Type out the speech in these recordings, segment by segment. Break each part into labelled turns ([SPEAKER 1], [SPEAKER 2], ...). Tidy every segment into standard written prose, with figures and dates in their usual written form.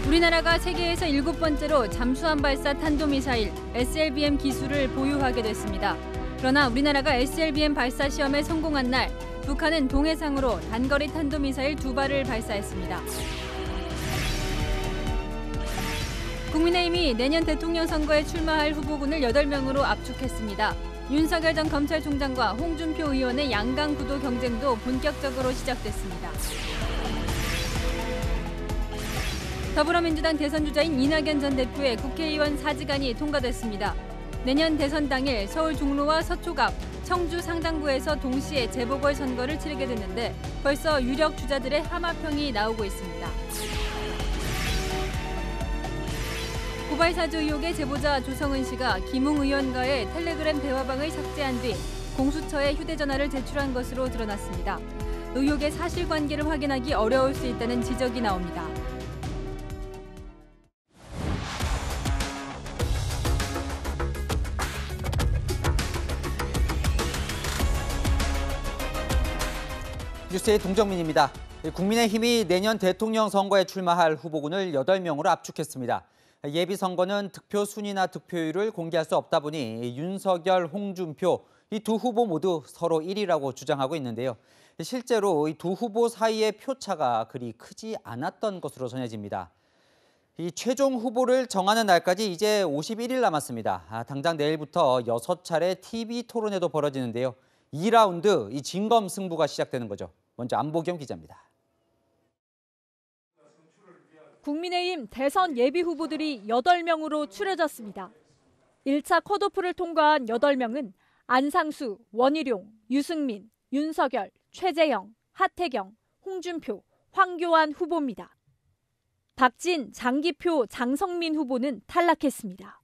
[SPEAKER 1] 우리나라가 세계에서 7번째로 잠수함 발사 탄도미사일 SLBM 기술을 보유하게 됐습니다. 그러나 우리나라가 SLBM 발사 시험에 성공한 날 북한은 동해상으로 단거리 탄도미사일 2발을 발사했습니다. 국민의힘이 내년 대통령 선거에 출마할 후보군을 8명으로 압축했습니다. 윤석열 전 검찰총장과 홍준표 의원의 양강 구도 경쟁도 본격적으로 시작됐습니다. 더불어민주당 대선 주자인 이낙연 전 대표의 국회의원 사직안이 통과됐습니다. 내년 대선 당일 서울 종로와 서초갑, 청주 상당구에서 동시에 재보궐선거를 치르게 됐는데 벌써 유력 주자들의 함합평이 나오고 있습니다. 고발사주 의혹의 제보자 조성은 씨가 김웅 의원과의 텔레그램 대화방을 삭제한 뒤 공수처에 휴대전화를 제출한 것으로 드러났습니다. 의혹의 사실관계를 확인하기 어려울 수 있다는 지적이 나옵니다.
[SPEAKER 2] 뉴스의 동정민입니다. 국민의힘이 내년 대통령 선거에 출마할 후보군을 8명으로 압축했습니다. 예비선거는 득표 순위나 득표율을 공개할 수 없다 보니 윤석열, 홍준표 이 두 후보 모두 서로 1위라고 주장하고 있는데요. 실제로 이 두 후보 사이의 표차가 그리 크지 않았던 것으로 전해집니다. 이 최종 후보를 정하는 날까지 이제 51일 남았습니다. 당장 내일부터 6차례 TV 토론회도 벌어지는데요. 2라운드 이 진검 승부가 시작되는 거죠. 먼저 안보경 기자입니다.
[SPEAKER 3] 국민의힘 대선 예비 후보들이 8명으로 추려졌습니다. 1차 컷오프를 통과한 8명은 안상수, 원희룡, 유승민, 윤석열, 최재형, 하태경, 홍준표, 황교안 후보입니다. 박진, 장기표, 장성민 후보는 탈락했습니다.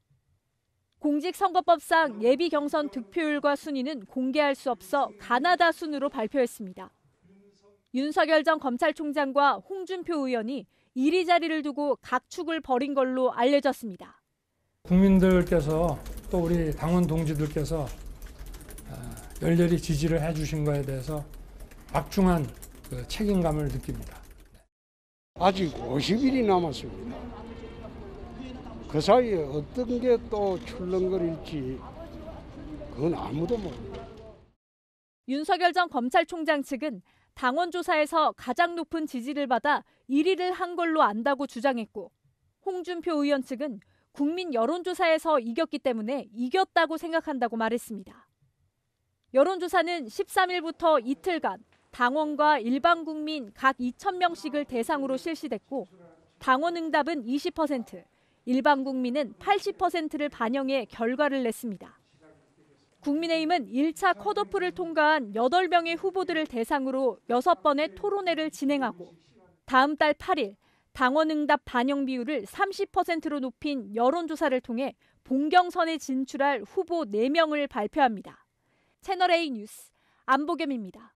[SPEAKER 3] 공직선거법상 예비 경선 득표율과 순위는 공개할 수 없어 가나다 순으로 발표했습니다. 윤석열 전 검찰총장과 홍준표 의원이 1위 자리를 두고 각축을 벌인 걸로 알려졌습니다.
[SPEAKER 4] 국민들께서 또 우리 당원 동지들께서 열렬히 지지를 해주신 것에 대해서 막중한 책임감을 느낍니다.
[SPEAKER 5] 아직 50일이 남았습니다. 그 사이에 어떤 게 또 출렁거릴지 그건 아무도 모릅니다.
[SPEAKER 3] 윤석열 전 검찰총장 측은 당원 조사에서 가장 높은 지지를 받아 1위를 한 걸로 안다고 주장했고, 홍준표 의원 측은 국민 여론조사에서 이겼기 때문에 이겼다고 생각한다고 말했습니다. 여론조사는 13일부터 이틀간 당원과 일반 국민 각 2,000명씩을 대상으로 실시됐고, 당원 응답은 20%, 일반 국민은 80%를 반영해 결과를 냈습니다. 국민의힘은 1차 컷오프를 통과한 8명의 후보들을 대상으로 6번의 토론회를 진행하고 다음 달 8일 당원응답 반영 비율을 30%로 높인 여론조사를 통해 본경선에 진출할 후보 4명을 발표합니다. 채널A 뉴스 안보겸입니다.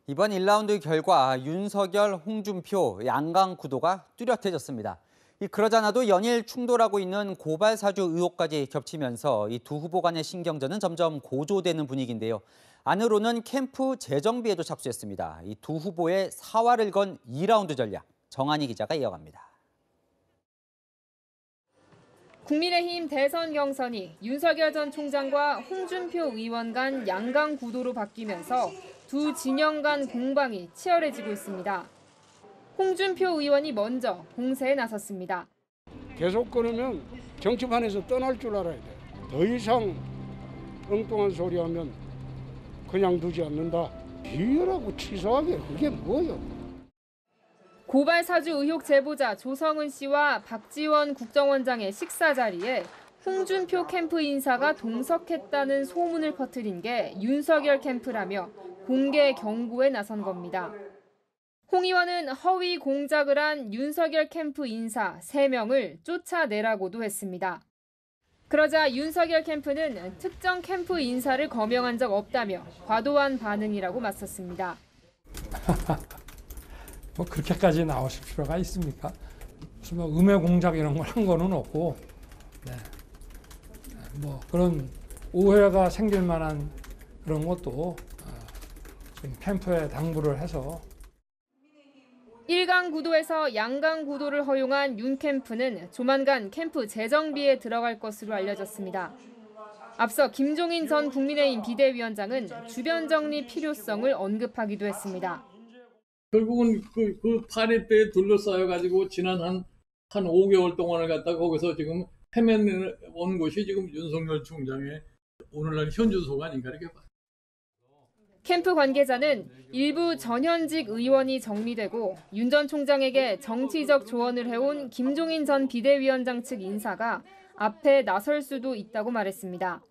[SPEAKER 2] 이번 1라운드 결과 윤석열, 홍준표 양강 구도가 뚜렷해졌습니다. 그러잖아도 연일 충돌하고 있는 고발 사주 의혹까지 겹치면서 이 두 후보 간의 신경전은 점점 고조되는 분위기인데요. 안으로는 캠프 재정비에도 착수했습니다. 이 두 후보의 사활을 건 2라운드 전략, 정한희 기자가 이어갑니다.
[SPEAKER 6] 국민의힘 대선 경선이 윤석열 전 총장과 홍준표 의원 간 양강 구도로 바뀌면서 두 진영 간 공방이 치열해지고 있습니다. 홍준표 의원이 먼저 공세에 나섰습니다.
[SPEAKER 5] 계속 그러면 정치판에서 떠날 줄 알아야 돼. 더 이상 엉뚱한 소리하면 그냥 두지 않는다. 비열하고 치사하게 그게 뭐예요?
[SPEAKER 6] 고발 사주 의혹 제보자 조성은 씨와 박지원 국정원장의 식사 자리에 홍준표 캠프 인사가 동석했다는 소문을 퍼뜨린 게 윤석열 캠프라며 공개 경고에 나선 겁니다. 홍 의원은 허위 공작을 한 윤석열 캠프 인사 3명을 쫓아내라고도 했습니다. 그러자 윤석열 캠프는 특정 캠프 인사를 거명한 적 없다며 과도한 반응이라고 맞섰습니다.
[SPEAKER 4] 뭐 그렇게까지 나오실 필요가 있습니까? 무슨 뭐 음해 공작 이런 걸 한 거는 없고, 네. 뭐 그런 오해가 생길 만한 그런 것도 지금 캠프에 당부를 해서
[SPEAKER 6] 1강 구도에서 양강 구도를 허용한 윤 캠프는 조만간 캠프 재정비에 들어갈 것으로 알려졌습니다. 앞서 김종인 전 국민의힘 비대위원장은 주변 정리 필요성을 언급하기도 했습니다.
[SPEAKER 7] 결국은 그 파리 때에 둘러싸여가지고 지난 한 5개월 동안을 갖다가 거기서 지금 헤맨온 것이 지금 윤석열 총장의 오늘날 현주소가 아닌가 이렇게 봐요.
[SPEAKER 6] 캠프 관계자는 일부 전현직 의원이 정리되고 윤 전 총장에게 정치적 조언을 해온 김종인 전 비대위원장 측 인사가 앞에 나설 수도 있다고 말했습니다.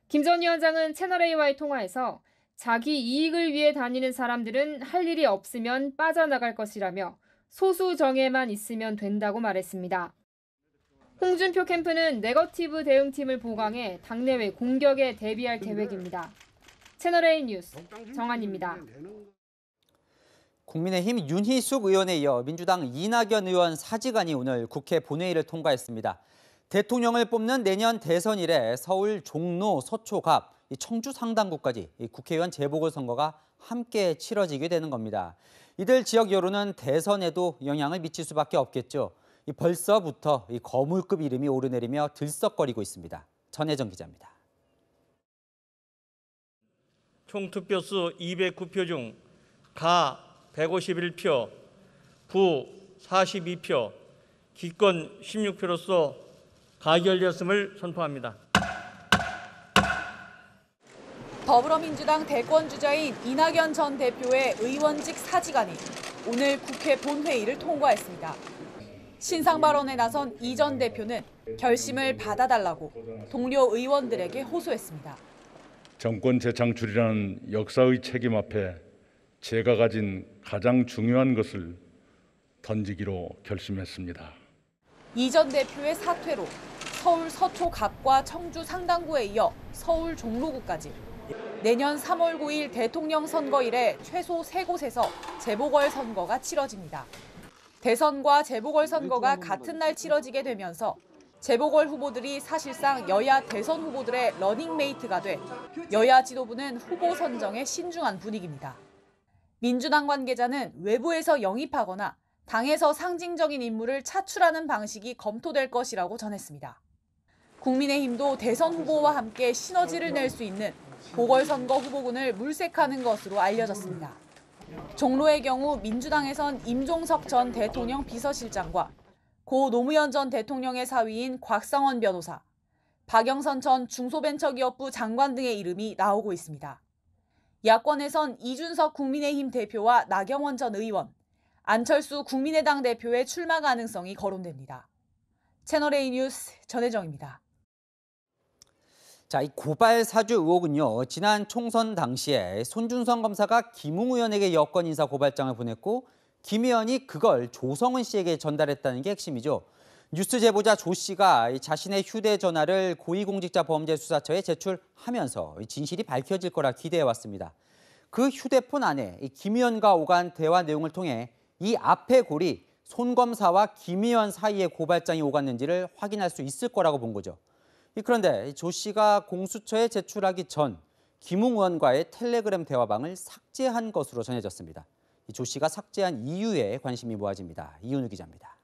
[SPEAKER 6] 김 전 위원장은 채널A와의 통화에서 자기 이익을 위해 다니는 사람들은 할 일이 없으면 빠져나갈 것이라며 소수 정예만 있으면 된다고 말했습니다. 홍준표 캠프는 네거티브 대응팀을 보강해 당내외 공격에 대비할 계획입니다. 채널A 뉴스 정한입니다.
[SPEAKER 2] 국민의힘 윤희숙 의원에 이어 민주당 이낙연 의원 사직안이 오늘 국회 본회의를 통과했습니다. 대통령을 뽑는 내년 대선 이래 서울 종로, 서초갑, 청주 상당구까지 국회의원 재보궐선거가 함께 치러지게 되는 겁니다. 이들 지역 여론은 대선에도 영향을 미칠 수밖에 없겠죠. 벌써부터 거물급 이름이 오르내리며 들썩거리고 있습니다. 전혜정 기자입니다.
[SPEAKER 8] 총 투표수 209표 중 가 151표, 부 42표, 기권 16표로서 가결되었음을 선포합니다.
[SPEAKER 9] 더불어민주당 대권주자인 이낙연 전 대표의 의원직 사직안이 오늘 국회 본회의를 통과했습니다. 신상 발언에 나선 이 전 대표는 결심을 받아달라고 동료 의원들에게 호소했습니다.
[SPEAKER 10] 정권 재창출이라는 역사의 책임 앞에 제가 가진 가장 중요한 것을 던지기로 결심했습니다.
[SPEAKER 9] 이 전 대표의 사퇴로 서울 서초갑과 청주 상당구에 이어 서울 종로구까지 내년 3월 9일 대통령 선거 이래 최소 3곳에서 재보궐선거가 치러집니다. 대선과 재보궐선거가 같은 날 치러지게 되면서 재보궐 후보들이 사실상 여야 대선 후보들의 러닝메이트가 돼 여야 지도부는 후보 선정에 신중한 분위기입니다. 민주당 관계자는 외부에서 영입하거나 당에서 상징적인 인물을 차출하는 방식이 검토될 것이라고 전했습니다. 국민의힘도 대선 후보와 함께 시너지를 낼 수 있는 보궐선거 후보군을 물색하는 것으로 알려졌습니다. 종로의 경우 민주당에선 임종석 전 대통령 비서실장과 고 노무현 전 대통령의 사위인 곽상원 변호사, 박영선 전 중소벤처기업부 장관 등의 이름이 나오고 있습니다. 야권에선 이준석 국민의힘 대표와 나경원 전 의원, 안철수 국민의당 대표의 출마 가능성이 거론됩니다. 채널A 뉴스 전혜정입니다.
[SPEAKER 2] 자, 이 고발 사주 의혹은요. 지난 총선 당시에 손준성 검사가 김웅 의원에게 여권 인사 고발장을 보냈고 김 의원이 그걸 조성은 씨에게 전달했다는 게 핵심이죠. 뉴스 제보자 조 씨가 자신의 휴대전화를 고위공직자범죄수사처에 제출하면서 진실이 밝혀질 거라 기대해왔습니다. 그 휴대폰 안에 김 의원과 오간 대화 내용을 통해 이 앞에 골이 손 검사와 김 의원 사이에 고발장이 오갔는지를 확인할 수 있을 거라고 본 거죠. 그런데 조 씨가 공수처에 제출하기 전 김웅 의원과의 텔레그램 대화방을 삭제한 것으로 전해졌습니다. 조 씨가 삭제한 이유에 관심이 모아집니다. 이윤우 기자입니다.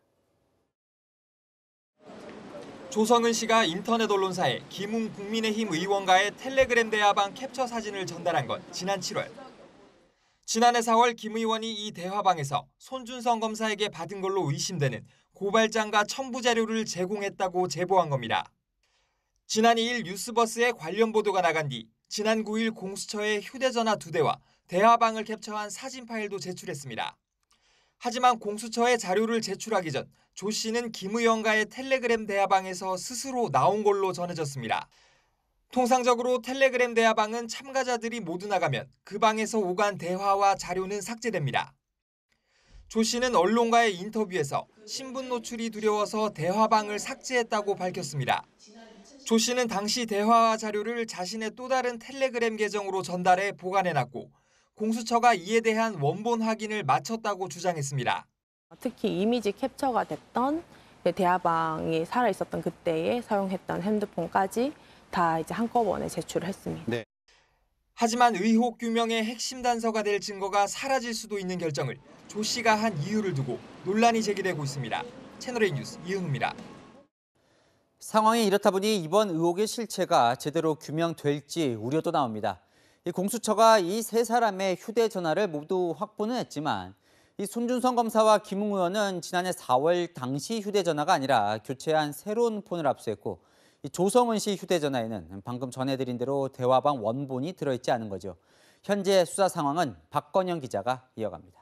[SPEAKER 11] 조성은 씨가 인터넷 언론사에 김웅 국민의힘 의원과의 텔레그램 대화방 캡처 사진을 전달한 건 지난 7월. 지난해 4월 김 의원이 이 대화방에서 손준성 검사에게 받은 걸로 의심되는 고발장과 첨부 자료를 제공했다고 제보한 겁니다. 지난 2일 뉴스버스에 관련 보도가 나간 뒤 지난 9일 공수처에 휴대전화 2대와 대화방을 캡처한 사진 파일도 제출했습니다. 하지만 공수처에 자료를 제출하기 전 조 씨는 김 의원과의 텔레그램 대화방에서 스스로 나온 걸로 전해졌습니다. 통상적으로 텔레그램 대화방은 참가자들이 모두 나가면 그 방에서 오간 대화와 자료는 삭제됩니다. 조 씨는 언론과의 인터뷰에서 신분 노출이 두려워서 대화방을 삭제했다고 밝혔습니다. 조 씨는 당시 대화와 자료를 자신의 또 다른 텔레그램 계정으로 전달해 보관해놨고 공수처가 이에 대한 원본 확인을 마쳤다고 주장했습니다.
[SPEAKER 12] 특히 이미지 캡처가 됐던 대화방이 살아있었던 그때에 사용했던 핸드폰까지 다 이제 한꺼번에 제출을 했습니다.
[SPEAKER 11] 네. 하지만 의혹 규명의 핵심 단서가 될 증거가 사라질 수도 있는 결정을 조 씨가 한 이유를 두고 논란이 제기되고 있습니다. 채널A 뉴스 이은우입니다.
[SPEAKER 2] 상황이 이렇다 보니 이번 의혹의 실체가 제대로 규명될지 우려도 나옵니다. 공수처가 이 세 사람의 휴대전화를 모두 확보는 했지만 이 손준성 검사와 김웅 의원은 지난해 4월 당시 휴대전화가 아니라 교체한 새로운 폰을 압수했고 조성은 씨 휴대전화에는 방금 전해드린 대로 대화방 원본이 들어있지 않은 거죠. 현재 수사 상황은 박건영 기자가 이어갑니다.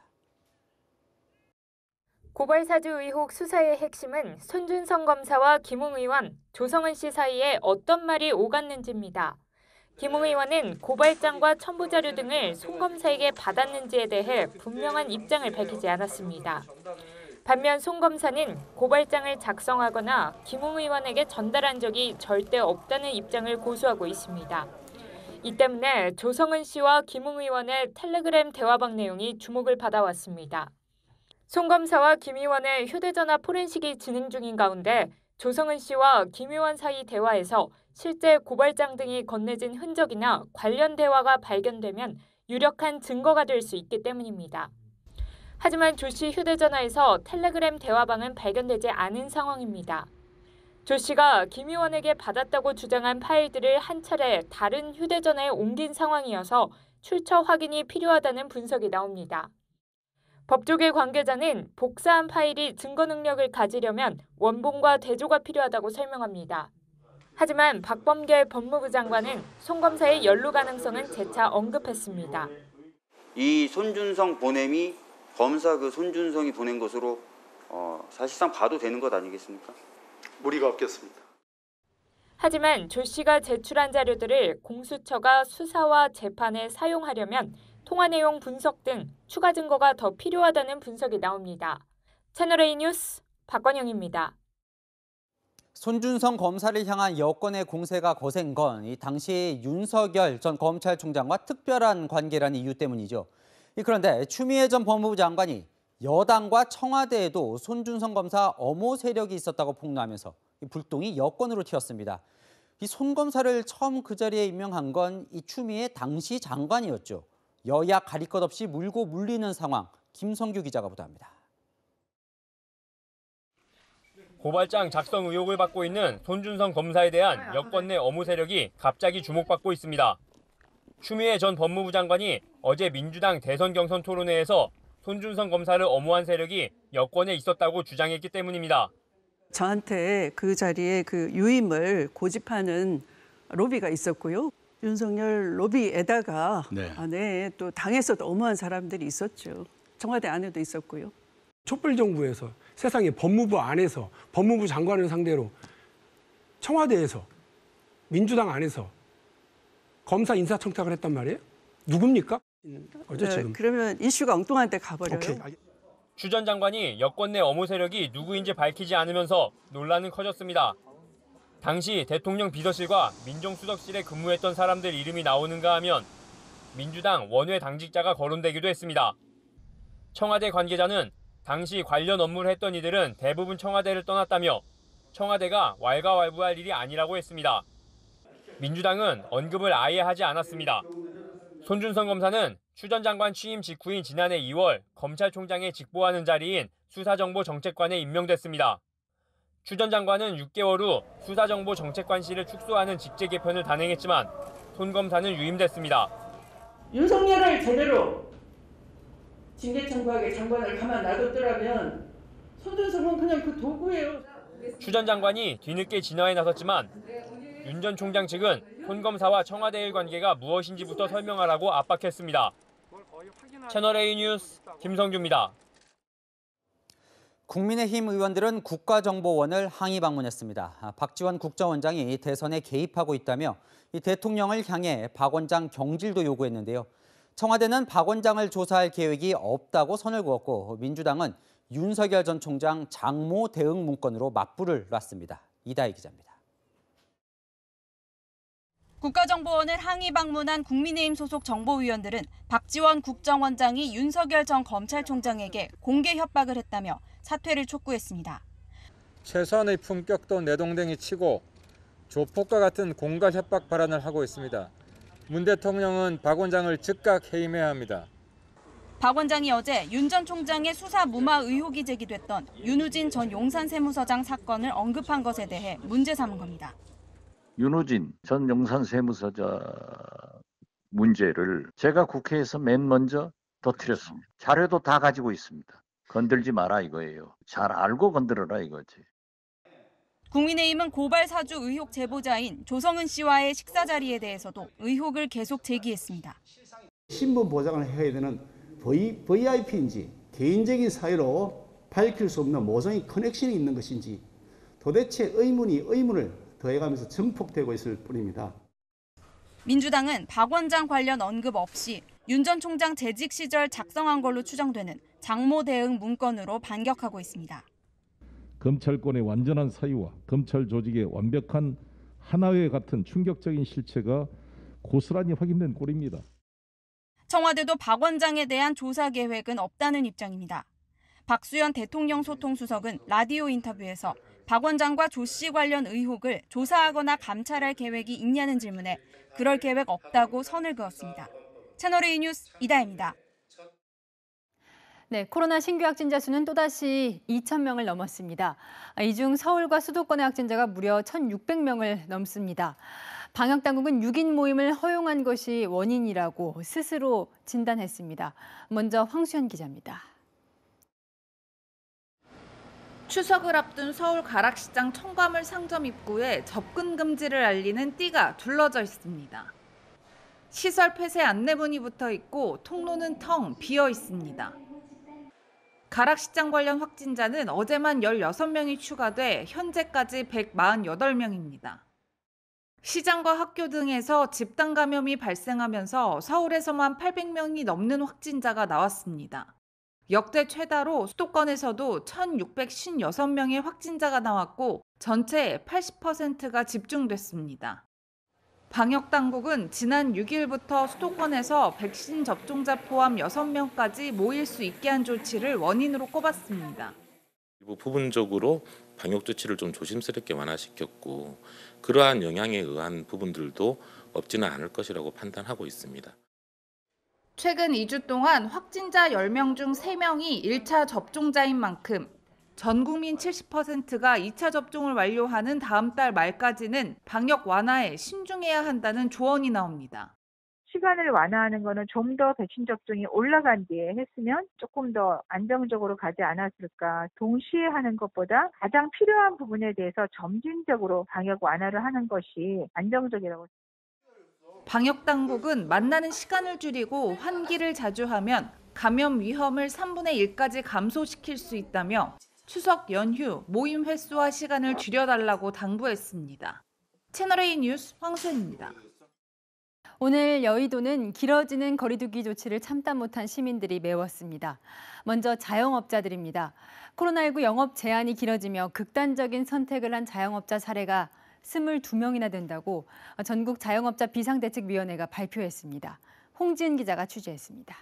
[SPEAKER 6] 고발사주 의혹 수사의 핵심은 손준성 검사와 김웅 의원, 조성은 씨 사이에 어떤 말이 오갔는지입니다. 김웅 의원은 고발장과 첨부자료 등을 손 검사에게 받았는지에 대해 분명한 입장을 밝히지 않았습니다. 반면 손 검사는 고발장을 작성하거나 김웅 의원에게 전달한 적이 절대 없다는 입장을 고수하고 있습니다. 이 때문에 조성은 씨와 김웅 의원의 텔레그램 대화방 내용이 주목을 받아왔습니다. 손 검사와 김 의원의 휴대전화 포렌식이 진행 중인 가운데 조성은 씨와 김 의원 사이 대화에서 실제 고발장 등이 건네진 흔적이나 관련 대화가 발견되면 유력한 증거가 될 수 있기 때문입니다. 하지만 조 씨 휴대전화에서 텔레그램 대화방은 발견되지 않은 상황입니다. 조 씨가 김 의원에게 받았다고 주장한 파일들을 한 차례 다른 휴대전화에 옮긴 상황이어서 출처 확인이 필요하다는 분석이 나옵니다. 법조계 관계자는 복사한 파일이 증거 능력을 가지려면 원본과 대조가 필요하다고 설명합니다. 하지만 박범계 법무부 장관은 손 검사의 연루 가능성은 재차 언급했습니다.
[SPEAKER 13] 이 손준성 보냄이 검사 그 손준성이 보낸 것으로 사실상 봐도 되는 것 아니겠습니까?
[SPEAKER 14] 무리가 없겠습니다.
[SPEAKER 6] 하지만 조 씨가 제출한 자료들을 공수처가 수사와 재판에 사용하려면 통화 내용 분석 등 추가 증거가 더 필요하다는 분석이 나옵니다. 채널A 뉴스 박건영입니다.
[SPEAKER 2] 손준성 검사를 향한 여권의 공세가 거센 건 이 당시 윤석열 전 검찰총장과 특별한 관계라는 이유 때문이죠. 그런데 추미애 전 법무부 장관이 여당과 청와대에도 손준성 검사 엄호 세력이 있었다고 폭로하면서 불똥이 여권으로 튀었습니다. 이 손 검사를 처음 그 자리에 임명한 건 이 추미애 당시 장관이었죠. 여야 가릴 것 없이 물고 물리는 상황, 김성규 기자가 보도합니다.
[SPEAKER 15] 고발장 작성 의혹을 받고 있는 손준성 검사에 대한 여권 내 엄호 세력이 갑자기 주목받고 있습니다. 추미애 전 법무부 장관이 어제 민주당 대선 경선 토론회에서 손준성 검사를 엄호한 세력이 여권에 있었다고 주장했기 때문입니다.
[SPEAKER 16] 저한테 그 자리에 그 유임을 고집하는 로비가 있었고요. 윤석열 로비에다가 또 당에서도 엄호한 사람들이 있었죠. 청와대 안에도 있었고요.
[SPEAKER 5] 촛불 정부에서 세상에 법무부 안에서 법무부 장관을 상대로 청와대에서 민주당 안에서 검사 인사청탁을 했단 말이에요? 누굽니까? 어제 지금.
[SPEAKER 16] 그러면 이슈가 엉뚱한 데 가버려요.
[SPEAKER 15] 추 전 장관이 여권 내 엄호 세력이 누구인지 밝히지 않으면서 논란은 커졌습니다. 당시 대통령 비서실과 민정수석실에 근무했던 사람들 이름이 나오는가 하면 민주당 원외 당직자가 거론되기도 했습니다. 청와대 관계자는 당시 관련 업무를 했던 이들은 대부분 청와대를 떠났다며 청와대가 왈가왈부할 일이 아니라고 했습니다. 민주당은 언급을 아예 하지 않았습니다. 손준성 검사는 추 전 장관 취임 직후인 지난해 2월 검찰총장에 직보하는 자리인 수사정보정책관에 임명됐습니다. 추 전 장관은 6개월 후 수사정보정책관실을 축소하는 직제 개편을 단행했지만 손 검사는 유임됐습니다.
[SPEAKER 16] 윤석열을 제대로 징계 청구하게 장관을 가만 놔뒀더라면 손준성은 그냥 그 도구예요.
[SPEAKER 15] 추 전 장관이 뒤늦게 진화에 나섰지만 윤 전 총장 측은 손 검사와 청와대의 관계가 무엇인지부터 설명하라고 압박했습니다. 채널A 뉴스 김성규입니다.
[SPEAKER 2] 국민의힘 의원들은 국가정보원을 항의 방문했습니다. 박지원 국정원장이 대선에 개입하고 있다며 이 대통령을 향해 박 원장 경질도 요구했는데요. 청와대는 박 원장을 조사할 계획이 없다고 선을 그었고 민주당은 윤석열 전 총장 장모 대응 문건으로 맞불을 놨습니다. 이다희 기자입니다.
[SPEAKER 17] 국가정보원을 항의 방문한 국민의힘 소속 정보위원들은 박지원 국정원장이 윤석열 전 검찰총장에게 공개 협박을 했다며 사퇴를 촉구했습니다.
[SPEAKER 18] 최소한의 품격도 내동댕이 치고 조폭과 같은 공갈 협박 발언을 하고 있습니다.
[SPEAKER 14] 문 대통령은 박 원장을 즉각 해임해야 합니다.
[SPEAKER 17] 박 원장이 어제 윤 전 총장의 수사 무마 의혹이 제기됐던 윤우진 전 용산세무서장 사건을 언급한 것에 대해 문제 삼은 겁니다.
[SPEAKER 18] 윤우진 전 용산세무서장 문제를 제가 국회에서 맨 먼저 터뜨렸습니다. 자료도 다 가지고 있습니다. 건들지 마라 이거예요. 잘 알고 건드려라 이거지.
[SPEAKER 17] 국민의힘은 고발 사주 의혹 제보자인 조성은 씨와의 식사 자리에 대해서도 의혹을 계속 제기했습니다.
[SPEAKER 19] 신분 보장을 해야 되는 VIP인지 개인적인 사유로 밝힐 수 없는 모성의 커넥션이 있는 것인지 도대체 의문이 의문을 더해가면서 증폭되고 있을 뿐입니다.
[SPEAKER 17] 민주당은 박 원장 관련 언급 없이 윤 전 총장 재직 시절 작성한 걸로 추정되는 장모 대응 문건으로 반격하고 있습니다.
[SPEAKER 20] 검찰권의 완전한 사유와 검찰 조직의 완벽한 하나회 같은 충격적인 실체가 고스란히 확인된 꼴입니다.
[SPEAKER 17] 청와대도 박 원장에 대한 조사 계획은 없다는 입장입니다. 박수현 대통령 소통수석은 라디오 인터뷰에서 박 원장과 조 씨 관련 의혹을 조사하거나 감찰할 계획이 있냐는 질문에 그럴 계획 없다고 선을 그었습니다. 채널A 뉴스 이다혜입니다.
[SPEAKER 1] 네, 코로나 신규 확진자 수는 또다시 2,000명을 넘었습니다. 이 중 서울과 수도권의 확진자가 무려 1,600명을 넘습니다. 방역당국은 6인 모임을 허용한 것이 원인이라고 스스로 진단했습니다. 먼저 황수연 기자입니다.
[SPEAKER 21] 추석을 앞둔 서울 가락시장 청과물 상점 입구에 접근 금지를 알리는 띠가 둘러져 있습니다. 시설 폐쇄 안내문이 붙어 있고 통로는 텅 비어 있습니다. 가락시장 관련 확진자는 어제만 16명이 추가돼 현재까지 148명입니다. 시장과 학교 등에서 집단 감염이 발생하면서 서울에서만 800명이 넘는 확진자가 나왔습니다. 역대 최다로 수도권에서도 1,656명의 확진자가 나왔고 전체의 80%가 집중됐습니다. 방역당국은 지난 6일부터 수도권에서 백신 접종자 포함 6명까지 모일 수 있게 한 조치를 원인으로 꼽았습니다.
[SPEAKER 22] 일부 부분적으로 방역 조치를 좀 조심스럽게 완화시켰고 그러한 영향에 의한 부분들도 없지는 않을 것이라고 판단하고 있습니다.
[SPEAKER 21] 최근 2주 동안 확진자 10명 중 3명이 1차 접종자인 만큼 전 국민 70%가 2차 접종을 완료하는 다음 달 말까지는 방역 완화에 신중해야 한다는 조언이 나옵니다.
[SPEAKER 23] 시간을 완화하는 거는 좀 더 백신 접종이 올라간 뒤에 했으면 조금 더 안정적으로 가지 않았을까. 동시에 하는 것보다 가장 필요한 부분에 대해서 점진적으로 방역 완화를 하는 것이 안정적이라고.
[SPEAKER 21] 방역당국은 만나는 시간을 줄이고 환기를 자주 하면 감염 위험을 3분의 1까지 감소시킬 수 있다며 추석 연휴 모임 횟수와 시간을 줄여달라고 당부했습니다. 채널A 뉴스 황수연입니다.
[SPEAKER 1] 오늘 여의도는 길어지는 거리 두기 조치를 참다 못한 시민들이 메웠습니다. 먼저 자영업자들입니다. 코로나19 영업 제한이 길어지며 극단적인 선택을 한 자영업자 사례가 22명이나 된다고 전국 자영업자 비상대책위원회가 발표했습니다. 홍지은 기자가 취재했습니다.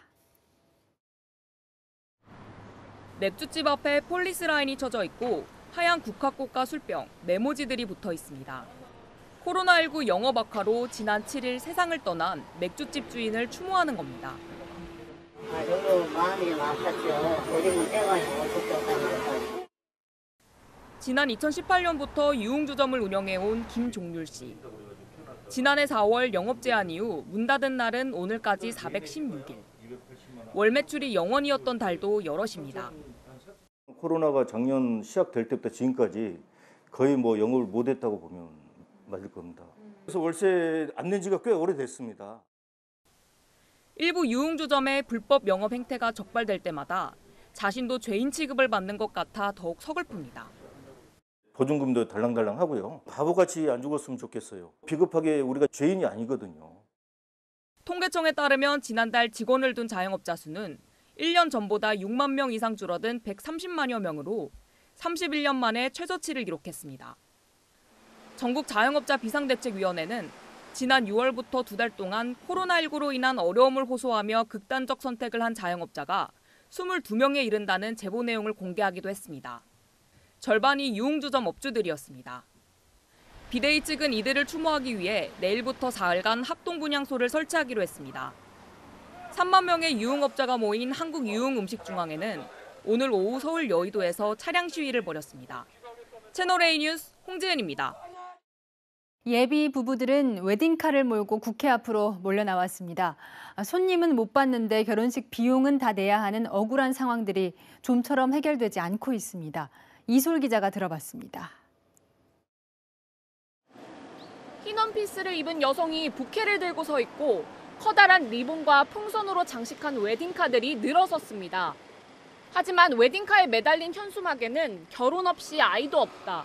[SPEAKER 24] 맥주집 앞에 폴리스 라인이 쳐져 있고 하얀 국화꽃과 술병, 메모지들이 붙어 있습니다. 코로나19 영업 악화로 지난 7일 세상을 떠난 맥주집 주인을 추모하는 겁니다.
[SPEAKER 25] 저도 마음이 좀 아팠죠. 요즘은 빼가지고 어떻게 하는
[SPEAKER 24] 지난 2018년부터 유흥주점을 운영해온 김종률 씨. 지난해 4월 영업 제한 이후 문 닫은 날은 오늘까지 416일. 월 매출이 0원이었던 달도 여럿입니다.
[SPEAKER 26] 코로나가 작년 시작될 때부터 지금까지 거의 영업을 못했다고 보면 맞을 겁니다. 그래서 월세 안 낸 지가 꽤 오래됐습니다.
[SPEAKER 24] 일부 유흥주점의 불법 영업 행태가 적발될 때마다 자신도 죄인 취급을 받는 것 같아 더욱 서글픕니다.
[SPEAKER 26] 보증금도 달랑달랑 하고요. 바보같이 안 죽었으면 좋겠어요. 비겁하게 우리가 죄인이 아니거든요.
[SPEAKER 24] 통계청에 따르면 지난달 직원을 둔 자영업자 수는 1년 전보다 6만 명 이상 줄어든 130만여 명으로 31년 만에 최저치를 기록했습니다. 전국 자영업자 비상대책위원회는 지난 6월부터 2달 동안 코로나19로 인한 어려움을 호소하며 극단적 선택을 한 자영업자가 22명에 이른다는 제보 내용을 공개하기도 했습니다. 절반이 유흥주점 업주들이었습니다. 비대위 측은 이들을 추모하기 위해 내일부터 사흘간 합동분향소를 설치하기로 했습니다. 3만 명의 유흥업자가 모인 한국유흥음식중앙회는 오늘 오후 서울 여의도에서 차량 시위를 벌였습니다. 채널A 뉴스 홍지은입니다.
[SPEAKER 1] 예비 부부들은 웨딩카를 몰고 국회 앞으로 몰려 나왔습니다. 손님은 못 받는데 결혼식 비용은 다 내야 하는 억울한 상황들이 좀처럼 해결되지 않고 있습니다. 이솔 기자가 들어봤습니다.
[SPEAKER 6] 흰 원피스를 입은 여성이 부케를 들고 서 있고 커다란 리본과 풍선으로 장식한 웨딩카들이 늘어섰습니다. 하지만 웨딩카에 매달린 현수막에는 결혼 없이 아이도 없다.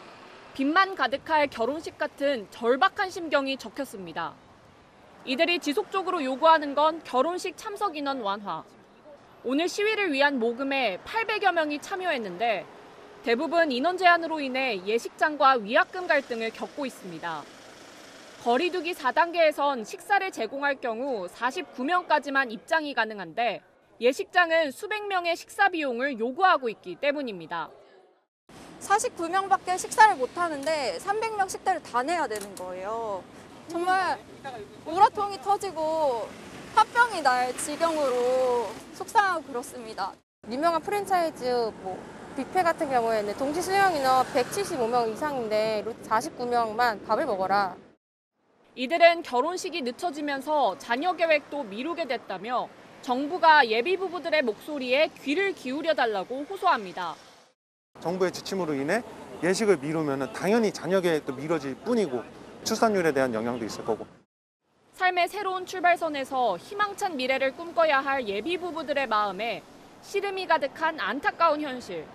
[SPEAKER 6] 빚만 가득할 결혼식 같은 절박한 심경이 적혔습니다. 이들이 지속적으로 요구하는 건 결혼식 참석 인원 완화. 오늘 시위를 위한 모금에 800여 명이 참여했는데 대부분 인원 제한으로 인해 예식장과 위약금 갈등을 겪고 있습니다. 거리두기 4단계에선 식사를 제공할 경우 49명까지만 입장이 가능한데 예식장은 수백 명의 식사 비용을 요구하고 있기 때문입니다.
[SPEAKER 3] 49명밖에 식사를 못 하는데 300명 식대를 다 내야 되는 거예요. 정말 우라통이 터지고 화병이 날 지경으로 속상하고 그렇습니다. 유명한 프랜차이즈 뷔페 같은 경우에는 동시 수용 인원 175명 이상인데 49명만 밥을 먹어라.
[SPEAKER 6] 이들은 결혼식이 늦춰지면서 자녀 계획도 미루게 됐다며 정부가 예비 부부들의 목소리에 귀를 기울여 달라고 호소합니다.
[SPEAKER 4] 정부의 지침으로 인해 예식을 미루면 당연히 자녀 계획도 미뤄질 뿐이고 출산율에 대한 영향도 있을 거고.
[SPEAKER 6] 삶의 새로운 출발선에서 희망찬 미래를 꿈꿔야 할 예비 부부들의 마음에 시름이 가득한 안타까운 현실.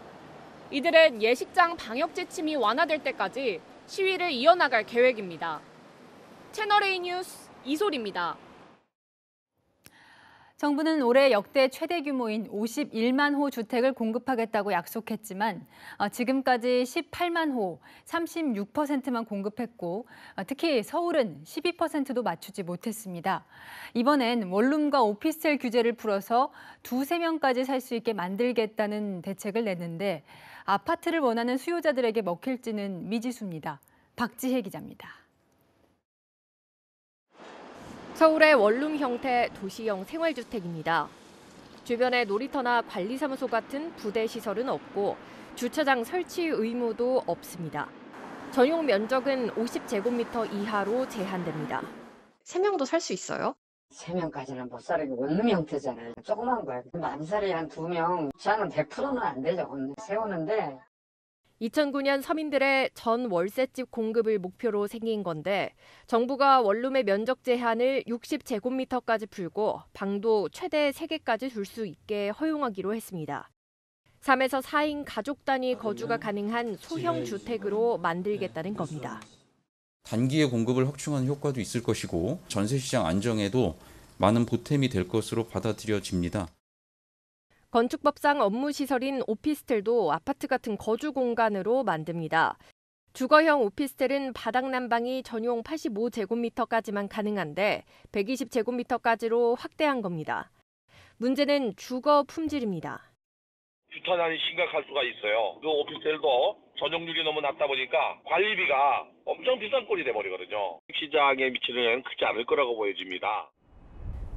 [SPEAKER 6] 이들은 예식장 방역 지침이 완화될 때까지 시위를 이어나갈 계획입니다. 채널A 뉴스 이솔입니다.
[SPEAKER 1] 정부는 올해 역대 최대 규모인 51만 호 주택을 공급하겠다고 약속했지만 지금까지 18만 호, 36%만 공급했고 특히 서울은 12%도 맞추지 못했습니다. 이번엔 원룸과 오피스텔 규제를 풀어서 2~3명까지 살 수 있게 만들겠다는 대책을 냈는데 아파트를 원하는 수요자들에게 먹힐지는 미지수입니다. 박지혜 기자입니다.
[SPEAKER 7] 서울의 원룸 형태 도시형 생활주택입니다. 주변에 놀이터나 관리사무소 같은 부대 시설은 없고 주차장 설치 의무도 없습니다. 전용 면적은 50제곱미터 이하로 제한됩니다.
[SPEAKER 8] 3명도 살 수 있어요?
[SPEAKER 9] 3명까지는 못 살고 원룸 형태잖아요. 조그만 거예요. 만살이 한 2명, 주차는 100%는 안 되죠. 세우는데.
[SPEAKER 7] 2009년 서민들의 전 월세집 공급을 목표로 생긴 건데 정부가 원룸의 면적 제한을 60제곱미터까지 풀고 방도 최대 3개까지 둘 수 있게 허용하기로 했습니다. 3에서 4인 가족 단위 거주가 가능한 소형 주택으로 만들겠다는 겁니다.
[SPEAKER 10] 단기에 공급을 확충하는 효과도 있을 것이고 전세시장 안정에도 많은 보탬이 될 것으로 받아들여집니다.
[SPEAKER 7] 건축법상 업무시설인 오피스텔도 아파트 같은 거주 공간으로 만듭니다. 주거형 오피스텔은 바닥 난방이 전용 85제곱미터까지만 가능한데 120제곱미터까지로 확대한 겁니다. 문제는 주거 품질입니다.
[SPEAKER 27] 주차난이 심각할 수가 있어요. 그 오피스텔도 전용률이 너무 낮다 보니까 관리비가 엄청 비싼 꼴이 돼버리거든요. 시장에 미치는 영향은 크지 않을 거라고 보여집니다.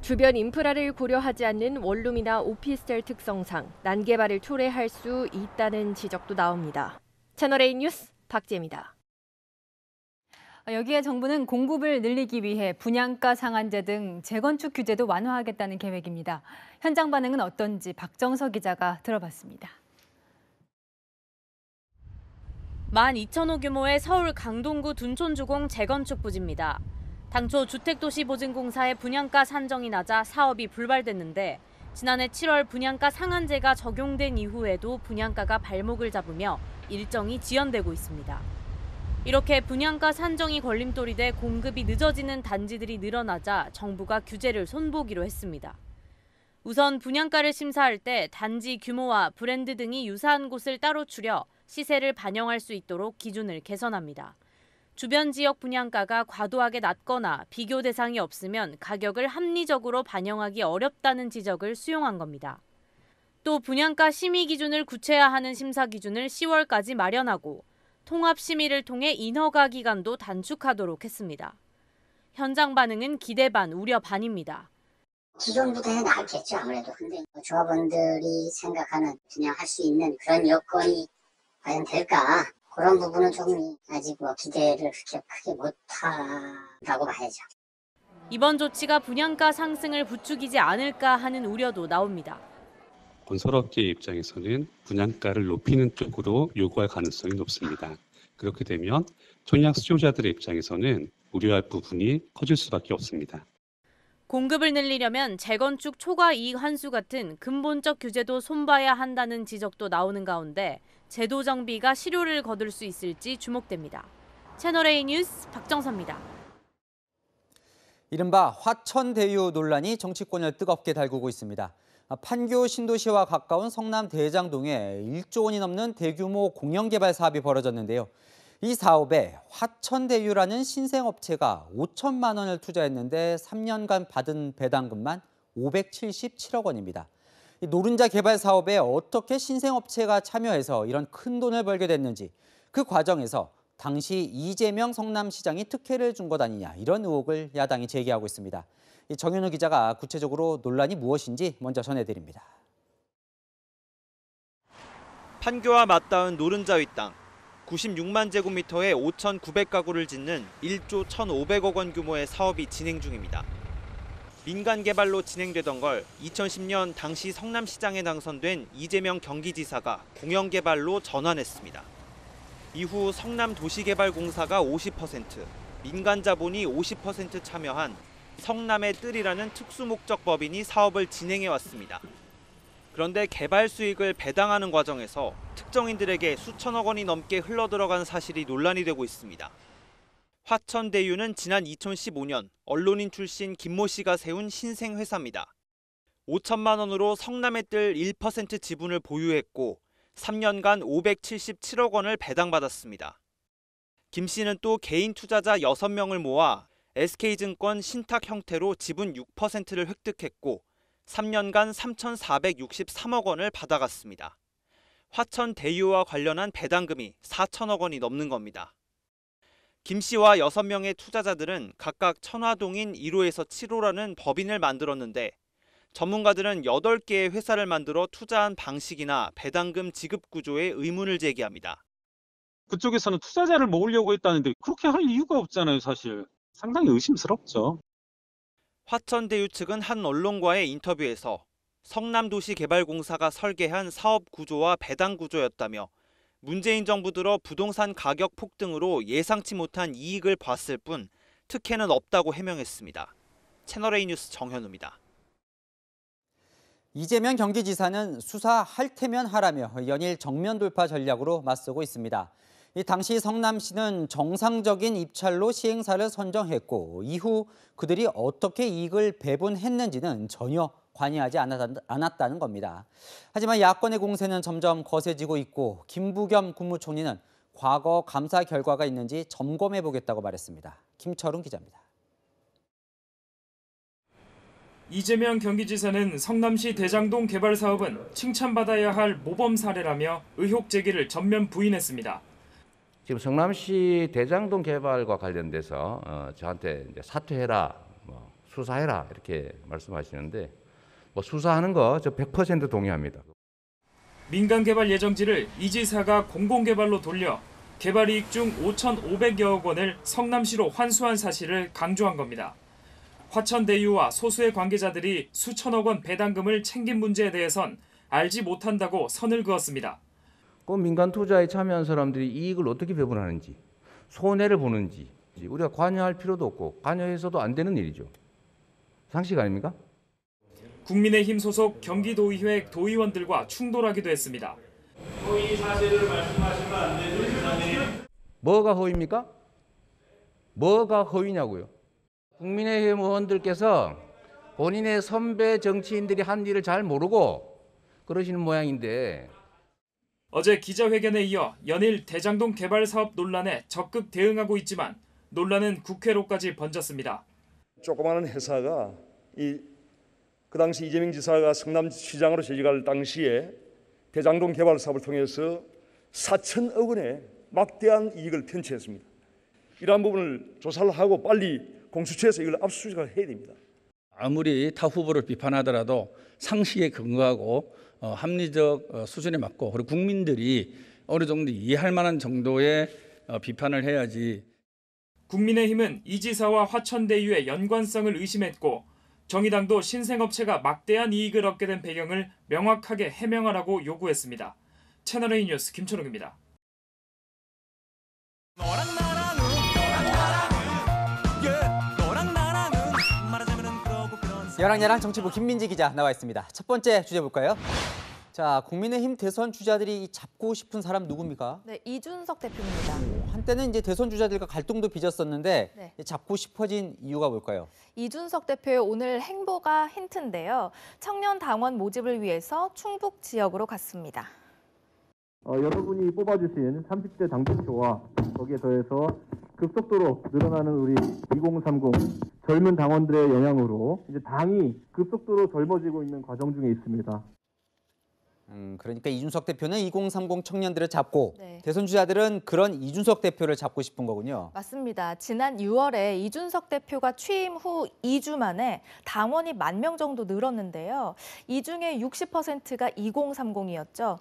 [SPEAKER 7] 주변 인프라를 고려하지 않는 원룸이나 오피스텔 특성상 난개발을 초래할 수 있다는 지적도 나옵니다. 채널A 뉴스 박지혜입니다.
[SPEAKER 1] 여기에 정부는 공급을 늘리기 위해 분양가 상한제 등 재건축 규제도 완화하겠다는 계획입니다. 현장 반응은 어떤지 박정서 기자가 들어봤습니다.
[SPEAKER 28] 12,000호 규모의 서울 강동구 둔촌주공 재건축 부지입니다. 당초 주택도시보증공사의 분양가 산정이 낮아 사업이 불발됐는데 지난해 7월 분양가 상한제가 적용된 이후에도 분양가가 발목을 잡으며 일정이 지연되고 있습니다. 이렇게 분양가 산정이 걸림돌이 돼 공급이 늦어지는 단지들이 늘어나자 정부가 규제를 손보기로 했습니다. 우선 분양가를 심사할 때 단지 규모와 브랜드 등이 유사한 곳을 따로 추려 시세를 반영할 수 있도록 기준을 개선합니다. 주변 지역 분양가가 과도하게 낮거나 비교 대상이 없으면 가격을 합리적으로 반영하기 어렵다는 지적을 수용한 겁니다. 또 분양가 심의 기준을 구체화하는 심사 기준을 10월까지 마련하고 통합 심의를 통해 인허가 기간도 단축하도록 했습니다. 현장 반응은 기대 반, 우려 반입니다.
[SPEAKER 25] 기존보다 나았겠죠 아무래도. 근데 조합원들이 생각하는 분양할 수 있는 그런 여건이 과연 될까? 그런 부분은 조금 아직 기대를 그렇게 크게 못하다고 봐야죠.
[SPEAKER 28] 이번 조치가 분양가 상승을 부추기지 않을까 하는 우려도 나옵니다.
[SPEAKER 2] 건설업계 입장에서는 분양가를 높이는 쪽으로 요구할 가능성이 높습니다. 그렇게 되면 청약 수요자들의 입장에서는 우려할 부분이 커질 수밖에 없습니다.
[SPEAKER 28] 공급을 늘리려면 재건축 초과 이익 환수 같은 근본적 규제도 손봐야 한다는 지적도 나오는 가운데 제도 정비가 실효를 거둘 수 있을지 주목됩니다. 채널A 뉴스 박정서입니다.
[SPEAKER 5] 이른바 화천대유 논란이 정치권을 뜨겁게 달구고 있습니다. 판교 신도시와 가까운 성남 대장동에 1조 원이 넘는 대규모 공영개발 사업이 벌어졌는데요. 이 사업에 화천대유라는 신생업체가 5천만 원을 투자했는데 3년간 받은 배당금만 577억 원입니다. 이 노른자 개발 사업에 어떻게 신생업체가 참여해서 이런 큰 돈을 벌게 됐는지, 그 과정에서 당시 이재명 성남시장이 특혜를 준 것 아니냐, 이런 의혹을 야당이 제기하고 있습니다. 정현우 기자가 구체적으로 논란이 무엇인지 먼저 전해드립니다.
[SPEAKER 11] 판교와 맞닿은 노른자 윗땅, 96만 제곱미터에 5,900가구를 짓는 1조 1,500억 원 규모의 사업이 진행 중입니다. 민간 개발로 진행되던 걸 2010년 당시 성남시장에 당선된 이재명 경기지사가 공영개발로 전환했습니다. 이후 성남도시개발공사가 50%, 민간 자본이 50% 참여한 성남의 뜰이라는 특수목적법인이 사업을 진행해왔습니다. 그런데 개발 수익을 배당하는 과정에서 특정인들에게 수천억 원이 넘게 흘러들어간 사실이 논란이 되고 있습니다. 화천대유는 지난 2015년 언론인 출신 김모 씨가 세운 신생회사입니다. 5천만 원으로 성남의 뜰 1% 지분을 보유했고 3년간 577억 원을 배당받았습니다. 김 씨는 또 개인 투자자 6명을 모아 SK증권 신탁 형태로 지분 6%를 획득했고 3년간 3,463억 원을 받아갔습니다. 화천대유와 관련한 배당금이 4천억 원이 넘는 겁니다. 김 씨와 6명의 투자자들은 각각 천화동인 1호에서 7호라는 법인을 만들었는데 전문가들은 8개의 회사를 만들어 투자한 방식이나 배당금 지급 구조에 의문을 제기합니다.
[SPEAKER 12] 그쪽에서는 투자자를 모으려고 했다는데 그렇게 할 이유가 없잖아요, 사실. 상당히 의심스럽죠.
[SPEAKER 11] 화천대유 측은 한 언론과의 인터뷰에서 성남도시개발공사가 설계한 사업 구조와 배당 구조였다며 문재인 정부 들어 부동산 가격 폭등으로 예상치 못한 이익을 봤을 뿐 특혜는 없다고 해명했습니다. 채널A 뉴스 정현우입니다.
[SPEAKER 5] 이재명 경기지사는 수사할 테면 하라며 연일 정면 돌파 전략으로 맞서고 있습니다. 당시 성남시는 정상적인 입찰로 시행사를 선정했고 이후 그들이 어떻게 이익을 배분했는지는 전혀 관여하지 않았다는 겁니다. 하지만 야권의 공세는 점점 거세지고 있고 김부겸 국무총리는 과거 감사 결과가 있는지 점검해보겠다고 말했습니다. 김철웅 기자입니다.
[SPEAKER 13] 이재명 경기지사는 성남시 대장동 개발 사업은 칭찬받아야 할 모범 사례라며 의혹 제기를 전면 부인했습니다.
[SPEAKER 14] 지금 성남시 대장동 개발과 관련돼서 저한테 이제 사퇴해라, 수사해라 이렇게 말씀하시는데 수사하는 거 저 100% 동의합니다.
[SPEAKER 13] 민간 개발 예정지를 이 지사가 공공개발로 돌려 개발 이익 중 5,500여억 원을 성남시로 환수한 사실을 강조한 겁니다. 화천대유와 소수의 관계자들이 수천억 원 배당금을 챙긴 문제에 대해선 알지 못한다고 선을 그었습니다.
[SPEAKER 14] 그 민간 투자에 참여한 사람들이 이익을 어떻게 배분하는지, 손해를 보는지 우리가 관여할 필요도 없고 관여해서도 안 되는 일이죠. 상식 아닙니까?
[SPEAKER 13] 국민의힘 소속 경기도의회 도의원들과 충돌하기도 했습니다.
[SPEAKER 12] 허위 사실을 말씀하시면 안 되는 이사님.
[SPEAKER 14] 뭐가 허위입니까? 뭐가 허위냐고요? 국민의힘 의원들께서 본인의 선배 정치인들이 한 일을 잘 모르고 그러시는 모양인데
[SPEAKER 13] 어제 기자회견에 이어 연일 대장동 개발 사업 논란에 적극 대응하고 있지만 논란은 국회로까지 번졌습니다.
[SPEAKER 15] 조그마한 회사가 그 당시 이재명 지사가 성남시장으로 재직할 당시에 대장동 개발 사업을 통해서 4천억 원의 막대한 이익을 편취했습니다. 이러한 부분을 조사를 하고 빨리 공수처에서 이걸 압수수색을 해야 됩니다.
[SPEAKER 16] 아무리 타 후보를 비판하더라도 상식에 근거하고 합리적 수준에 맞고 그리고 국민들이 어느 정도 이해할 만한 정도의 비판을 해야지.
[SPEAKER 13] 국민의힘은 이 지사와 화천대유의 연관성을 의심했고 정의당도 신생업체가 막대한 이익을 얻게 된 배경을 명확하게 해명하라고 요구했습니다. 채널A 뉴스 김천욱입니다.
[SPEAKER 5] 여랑야랑 정치부 김민지 기자 나와 있습니다. 첫 번째 주제 볼까요? 자, 국민의힘 대선 주자들이 잡고 싶은 사람 누굽니까?
[SPEAKER 17] 네, 이준석 대표입니다.
[SPEAKER 5] 한때는 이제 대선 주자들과 갈등도 빚었었는데
[SPEAKER 17] 네.
[SPEAKER 5] 잡고 싶어진 이유가 뭘까요?
[SPEAKER 17] 이준석 대표의 오늘 행보가 힌트인데요. 청년 당원 모집을 위해서 충북 지역으로 갔습니다.
[SPEAKER 18] 여러분이 뽑아주신 30대 당대표와 거기에 더해서 급속도로 늘어나는 우리 2030 젊은 당원들의 영향으로 이제 당이 급속도로 젊어지고 있는 과정 중에 있습니다.
[SPEAKER 5] 그러니까 이준석 대표는 2030 청년들을 잡고
[SPEAKER 17] 네.
[SPEAKER 5] 대선 주자들은 그런 이준석 대표를 잡고 싶은 거군요.
[SPEAKER 17] 맞습니다. 지난 6월에 이준석 대표가 취임 후 2주 만에 당원이 10,000명 정도 늘었는데요. 이 중에 60%가 2030이었죠.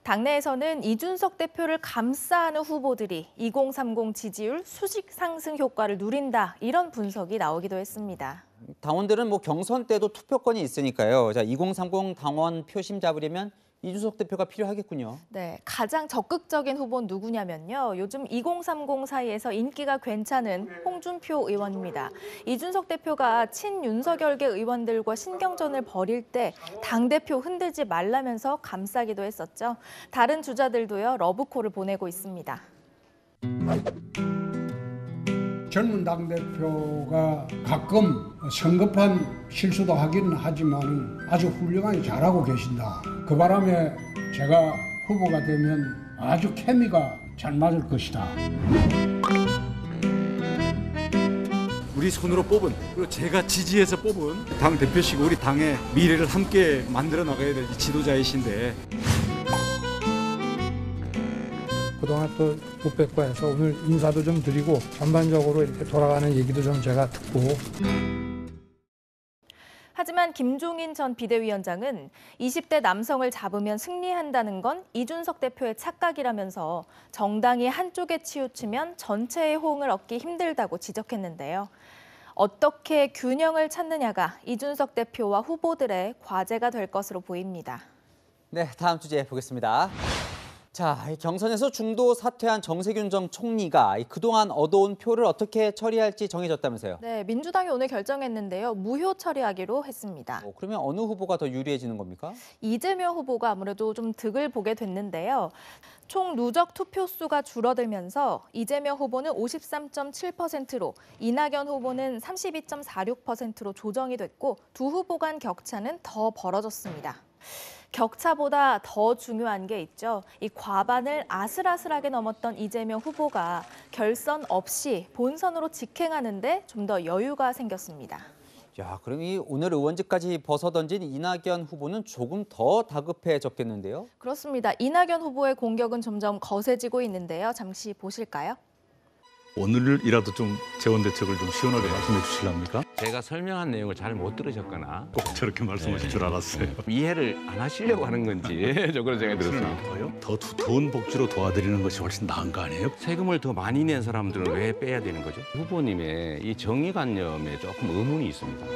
[SPEAKER 17] 당내에서는 이준석 대표를 감싸는 후보들이 2030 지지율 수직 상승 효과를 누린다, 이런 분석이 나오기도 했습니다.
[SPEAKER 5] 당원들은 뭐 경선 때도 투표권이 있으니까요. 자, 2030 당원 표심 잡으려면 이준석 대표가 필요하겠군요.
[SPEAKER 17] 네, 가장 적극적인 후보는 누구냐면요. 요즘 2030 사이에서 인기가 괜찮은 홍준표 의원입니다. 이준석 대표가 친윤석열계 의원들과 신경전을 벌일 때 당대표 흔들지 말라면서 감싸기도 했었죠. 다른 주자들도요, 러브콜을 보내고 있습니다.
[SPEAKER 19] 젊은 당대표가 가끔 성급한 실수도 하긴 하지만 아주 훌륭하게 잘하고 계신다. 그 바람에 제가 후보가 되면 아주 케미가 잘 맞을 것이다.
[SPEAKER 20] 우리 손으로 뽑은, 그리고 제가 지지해서 뽑은 당대표시고 우리 당의 미래를 함께 만들어 나가야 될 지도자이신데,
[SPEAKER 19] 그동안 또 못 뵙고 해서 오늘 인사도 좀 드리고 전반적으로 이렇게 돌아가는 얘기도 좀 제가 듣고.
[SPEAKER 17] 하지만 김종인 전 비대위원장은 20대 남성을 잡으면 승리한다는 건 이준석 대표의 착각이라면서 정당이 한쪽에 치우치면 전체의 호응을 얻기 힘들다고 지적했는데요. 어떻게 균형을 찾느냐가 이준석 대표와 후보들의 과제가 될 것으로 보입니다.
[SPEAKER 5] 네, 다음 주제 보겠습니다. 자, 경선에서 중도 사퇴한 정세균 전 총리가 그동안 얻어온 표를 어떻게 처리할지 정해졌다면서요?
[SPEAKER 17] 네, 민주당이 오늘 결정했는데요. 무효 처리하기로 했습니다.
[SPEAKER 5] 그러면 어느 후보가 더 유리해지는 겁니까?
[SPEAKER 17] 이재명 후보가 아무래도 좀 득을 보게 됐는데요. 총 누적 투표수가 줄어들면서 이재명 후보는 53.7%로 이낙연 후보는 32.46%로 조정이 됐고 두 후보 간 격차는 더 벌어졌습니다. 격차보다 더 중요한 게 있죠. 이 과반을 아슬아슬하게 넘었던 이재명 후보가 결선 없이 본선으로 직행하는데 좀 더 여유가 생겼습니다.
[SPEAKER 5] 야, 그럼 이 오늘 의원직까지 벗어던진 이낙연 후보는 조금 더 다급해졌겠는데요?
[SPEAKER 17] 그렇습니다. 이낙연 후보의 공격은 점점 거세지고 있는데요. 잠시 보실까요?
[SPEAKER 21] 오늘이라도 좀 재원 대책을 좀 시원하게 말씀해 주실랍니까?
[SPEAKER 14] 제가 설명한 내용을 잘 못 들으셨거나
[SPEAKER 21] 꼭 저렇게 말씀하실 줄 알았어요.
[SPEAKER 14] 이해를 안 하시려고 하는 건지 저 그런 생각이 들었어요.
[SPEAKER 21] 더 두터운 복지로 도와드리는 것이 훨씬 나은 거 아니에요?
[SPEAKER 14] 세금을 더 많이 낸 사람들은 왜 빼야 되는 거죠? 후보님의 이 정의관념에 조금 의문이 있습니다.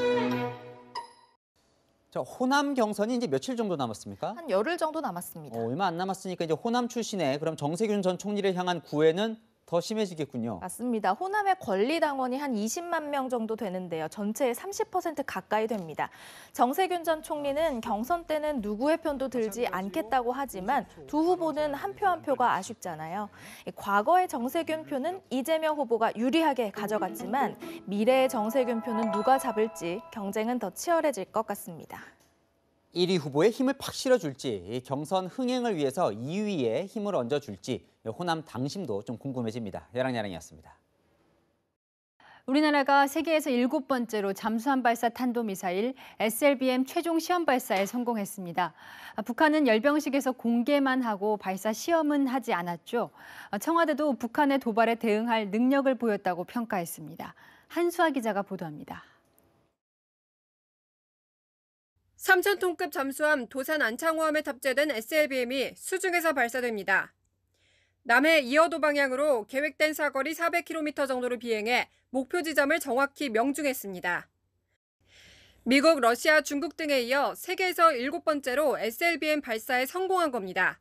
[SPEAKER 5] 자, 호남 경선이 이제 며칠 정도 남았습니까?
[SPEAKER 17] 한 열흘 정도 남았습니다.
[SPEAKER 5] 얼마 안 남았으니까 이제 호남 출신의 그럼 정세균 전 총리를 향한 구애는 더 심해지겠군요.
[SPEAKER 17] 맞습니다. 호남의 권리당원이 한 20만 명 정도 되는데요. 전체의 30% 가까이 됩니다. 정세균 전 총리는 경선 때는 누구의 편도 들지 않겠다고 하지만 두 후보는 한 표 한 표가 아쉽잖아요. 과거의 정세균 표는 이재명 후보가 유리하게 가져갔지만 미래의 정세균 표는 누가 잡을지 경쟁은 더 치열해질 것 같습니다.
[SPEAKER 5] 1위 후보에 힘을 팍 실어줄지, 경선 흥행을 위해서 2위에 힘을 얹어줄지 호남 당심도 좀 궁금해집니다. 야랑야랑이었습니다.
[SPEAKER 1] 우리나라가 세계에서 7번째로 잠수함 발사 탄도미사일 SLBM 최종 시험 발사에 성공했습니다. 북한은 열병식에서 공개만 하고 발사 시험은 하지 않았죠. 청와대도 북한의 도발에 대응할 능력을 보였다고 평가했습니다. 한수아 기자가 보도합니다.
[SPEAKER 3] 3,000톤급 잠수함 도산 안창호함에 탑재된 SLBM이 수중에서 발사됩니다. 남해 이어도 방향으로 계획된 사거리 400km 정도를 비행해 목표 지점을 정확히 명중했습니다. 미국, 러시아, 중국 등에 이어 세계에서 7번째로 SLBM 발사에 성공한 겁니다.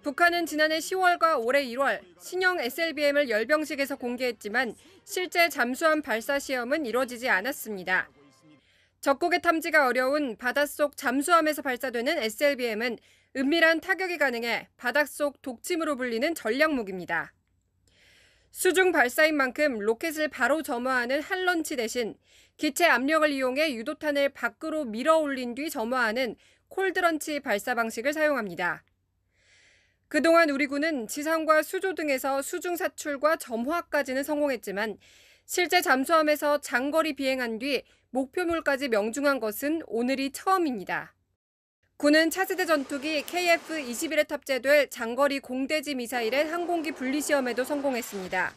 [SPEAKER 3] 북한은 지난해 10월과 올해 1월 신형 SLBM을 열병식에서 공개했지만 실제 잠수함 발사 시험은 이뤄지지 않았습니다. 적국의 탐지가 어려운 바닷속 잠수함에서 발사되는 SLBM은 은밀한 타격이 가능해 바닷속 독침으로 불리는 전략 무기입니다. 수중 발사인 만큼 로켓을 바로 점화하는 할런치 대신 기체 압력을 이용해 유도탄을 밖으로 밀어 올린 뒤 점화하는 콜드런치 발사 방식을 사용합니다. 그동안 우리 군은 지상과 수조 등에서 수중 사출과 점화까지는 성공했지만 실제 잠수함에서 장거리 비행한 뒤 목표물까지 명중한 것은 오늘이 처음입니다. 군은 차세대 전투기 KF-21에 탑재될 장거리 공대지 미사일의 항공기 분리 시험에도 성공했습니다.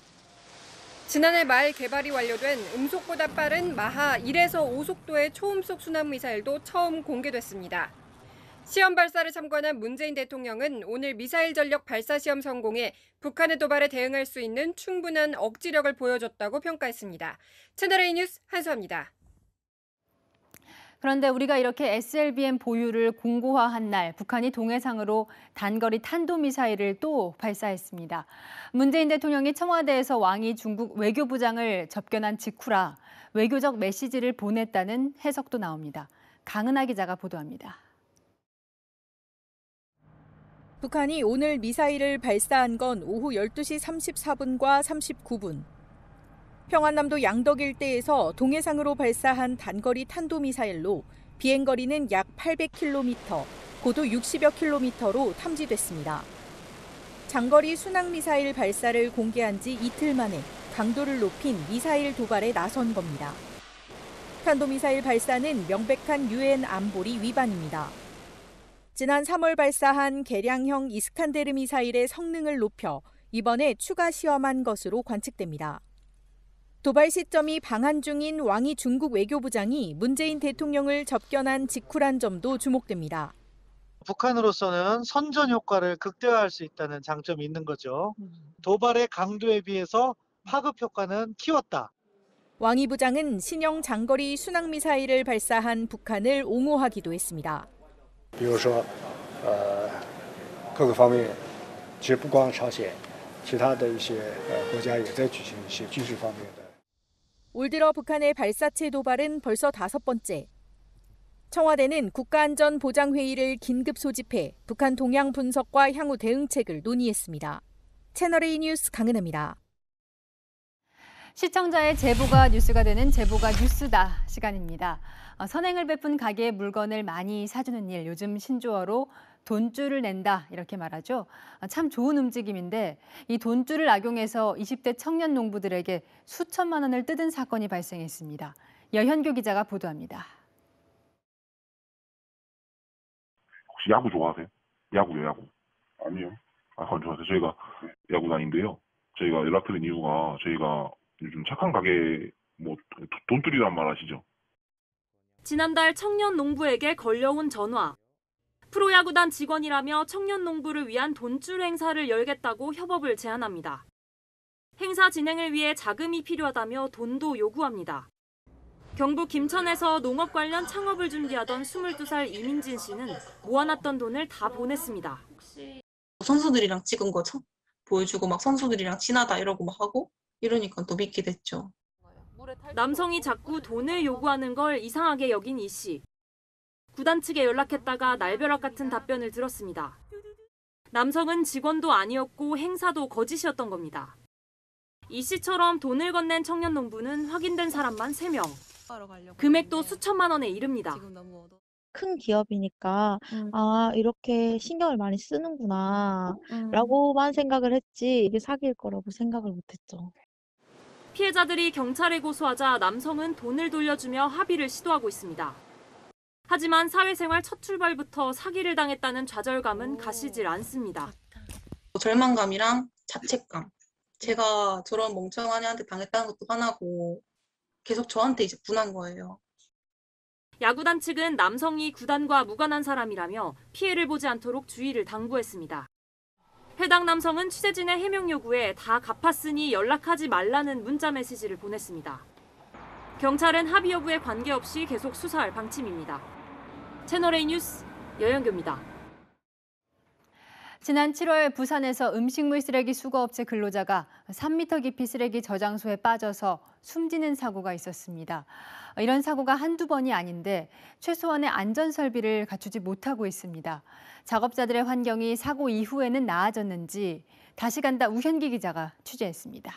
[SPEAKER 3] 지난해 말 개발이 완료된 음속보다 빠른 마하 1에서 5속도의 초음속 순항 미사일도 처음 공개됐습니다. 시험 발사를 참관한 문재인 대통령은 오늘 미사일 전력 발사 시험 성공에 북한의 도발에 대응할 수 있는 충분한 억지력을 보여줬다고 평가했습니다. 채널A 뉴스 한수아입니다.
[SPEAKER 1] 그런데 우리가 이렇게 SLBM 보유를 공고화한 날 북한이 동해상으로 단거리 탄도미사일을 또 발사했습니다. 문재인 대통령이 청와대에서 왕이 중국 외교부장을 접견한 직후라 외교적 메시지를 보냈다는 해석도 나옵니다. 강은하 기자가 보도합니다.
[SPEAKER 4] 북한이 오늘 미사일을 발사한 건 오후 12시 34분과 39분. 평안남도 양덕 일대에서 동해상으로 발사한 단거리 탄도미사일로 비행거리는 약 800km, 고도 60여 킬로미터로 탐지됐습니다. 장거리 순항미사일 발사를 공개한 지 이틀 만에 강도를 높인 미사일 도발에 나선 겁니다. 탄도미사일 발사는 명백한 유엔 안보리 위반입니다. 지난 3월 발사한 개량형 이스칸데르 미사일의 성능을 높여 이번에 추가 시험한 것으로 관측됩니다. 도발 시점이 방한 중인 왕이 중국 외교부장이 문재인 대통령을 접견한 직후란 점도 주목됩니다.
[SPEAKER 6] 북한으로서는 선전 효과를 극대화할 수 있다는 장점이 있는 거죠. 도발의 강도에 비해서 파급 효과는 키웠다.
[SPEAKER 4] 왕이 부장은 신형 장거리 순항미사일을 발사한 북한을 옹호하기도 했습니다.
[SPEAKER 8] 比如说各个方面其实不光朝鲜其他的一些国家也在举行一些军事方面的
[SPEAKER 4] 올 들어 북한의 발사체 도발은 벌써 5번째. 청와대는 국가안전보장회의를 긴급 소집해 북한 동향 분석과 향후 대응책을 논의했습니다. 채널A 뉴스 강은하입니다.
[SPEAKER 1] 시청자의 제보가 뉴스가 되는 제보가 뉴스다 시간입니다. 선행을 베푼 가게에 물건을 많이 사주는 일, 요즘 신조어로 돈줄을 낸다 이렇게 말하죠. 참 좋은 움직임인데 이 돈줄을 악용해서 20대 청년 농부들에게 수천만 원을 뜯은 사건이 발생했습니다. 여현교 기자가 보도합니다.
[SPEAKER 22] 혹시 야구 좋아하세요? 야구요, 야구. 아니요. 안 좋아하세요. 저희가 야구단인데요. 저희가 연락드린 이유가 저희가 요즘 착한 가게 돈줄이란 말 아시죠?
[SPEAKER 28] 지난달 청년 농부에게 걸려온 전화. 프로야구단 직원이라며 청년 농부를 위한 돈줄 행사를 열겠다고 협업을 제안합니다. 행사 진행을 위해 자금이 필요하다며 돈도 요구합니다. 경북 김천에서 농업 관련 창업을 준비하던 22살 이민진 씨는 모아놨던 돈을 다 보냈습니다.
[SPEAKER 23] 선수들이랑 찍은 거죠. 보여주고 막 선수들이랑 친하다 이러고 막 하고 이러니까 또 믿게 됐죠.
[SPEAKER 28] 남성이 자꾸 돈을 요구하는 걸 이상하게 여긴 이 씨. 구단 측에 연락했다가 날벼락 같은 답변을 들었습니다. 남성은 직원도 아니었고 행사도 거짓이었던 겁니다. 이 씨처럼 돈을 건넨 청년 농부는 확인된 사람만 3명. 금액도 수천만 원에 이릅니다.
[SPEAKER 24] 큰 기업이니까 아, 이렇게 신경을 많이 쓰는구나 라고만 생각을 했지 이게 사기일 거라고 생각을 못했죠.
[SPEAKER 28] 피해자들이 경찰에 고소하자 남성은 돈을 돌려주며 합의를 시도하고 있습니다. 하지만 사회생활 첫 출발부터 사기를 당했다는 좌절감은 가시질 않습니다.
[SPEAKER 23] 절망감이랑 자책감. 제가 저런 멍청한 애한테 당했다는 것도 화나고 계속 저한테 이제 분한 거예요.
[SPEAKER 28] 야구단 측은 남성이 구단과 무관한 사람이라며 피해를 보지 않도록 주의를 당부했습니다. 해당 남성은 취재진의 해명 요구에 다 갚았으니 연락하지 말라는 문자 메시지를 보냈습니다. 경찰은 합의 여부에 관계없이 계속 수사할 방침입니다. 채널A 뉴스 여영규입니다.
[SPEAKER 1] 지난 7월 부산에서 음식물 쓰레기 수거업체 근로자가 3m 깊이 쓰레기 저장소에 빠져서 숨지는 사고가 있었습니다. 이런 사고가 한두 번이 아닌데 최소한의 안전 설비를 갖추지 못하고 있습니다. 작업자들의 환경이 사고 이후에는 나아졌는지 다시 간다 우현기 기자가 취재했습니다.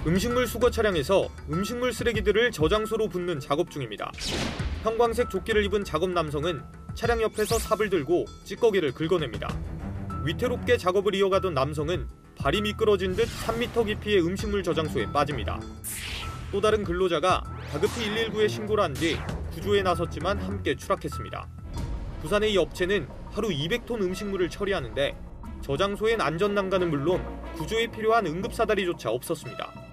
[SPEAKER 2] 음식물 수거 차량에서 음식물 쓰레기들을 저장소로 붓는 작업 중입니다. 형광색 조끼를 입은 작업 남성은 차량 옆에서 삽을 들고 찌꺼기를 긁어냅니다. 위태롭게 작업을 이어가던 남성은 발이 미끄러진 듯 3m 깊이의 음식물 저장소에 빠집니다. 또 다른 근로자가 다급히 119에 신고를 한 뒤 구조에 나섰지만 함께 추락했습니다. 부산의 이 업체는 하루 200톤 음식물을 처리하는데 저장소엔 안전난간은 물론 구조에 필요한 응급사다리조차 없었습니다.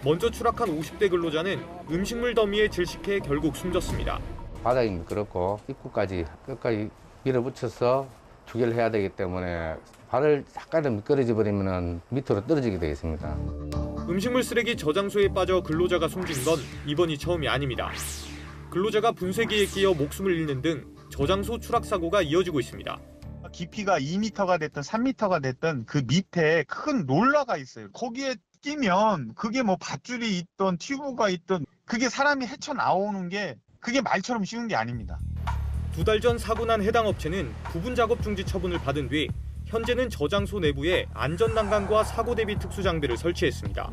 [SPEAKER 2] 먼저 추락한 50대 근로자는 음식물 더미에 질식해 결국 숨졌습니다.
[SPEAKER 14] 바닥이 미끄럽고 입구까지 끝까지 밀어붙여서 추결을 해야 되기 때문에 발을 약간이라도 미끄러져 버리면 밑으로 떨어지게 되겠습니다.
[SPEAKER 2] 음식물 쓰레기 저장소에 빠져 근로자가 숨진 건 이번이 처음이 아닙니다. 근로자가 분쇄기에 끼어 목숨을 잃는 등 저장소 추락 사고가 이어지고 있습니다.
[SPEAKER 7] 깊이가 2m가 됐든 3m가 됐든 그 밑에 큰 롤러가 있어요. 거기에 끼면 그게 뭐 밧줄이 있던 튜브가 있던 그게 사람이 헤쳐나오는 게 그게 말처럼 쉬운 게 아닙니다.
[SPEAKER 2] 2달 전 사고 난 해당 업체는 부분 작업 중지 처분을 받은 뒤 현재는 저장소 내부에 안전난간과 사고 대비 특수 장비를 설치했습니다.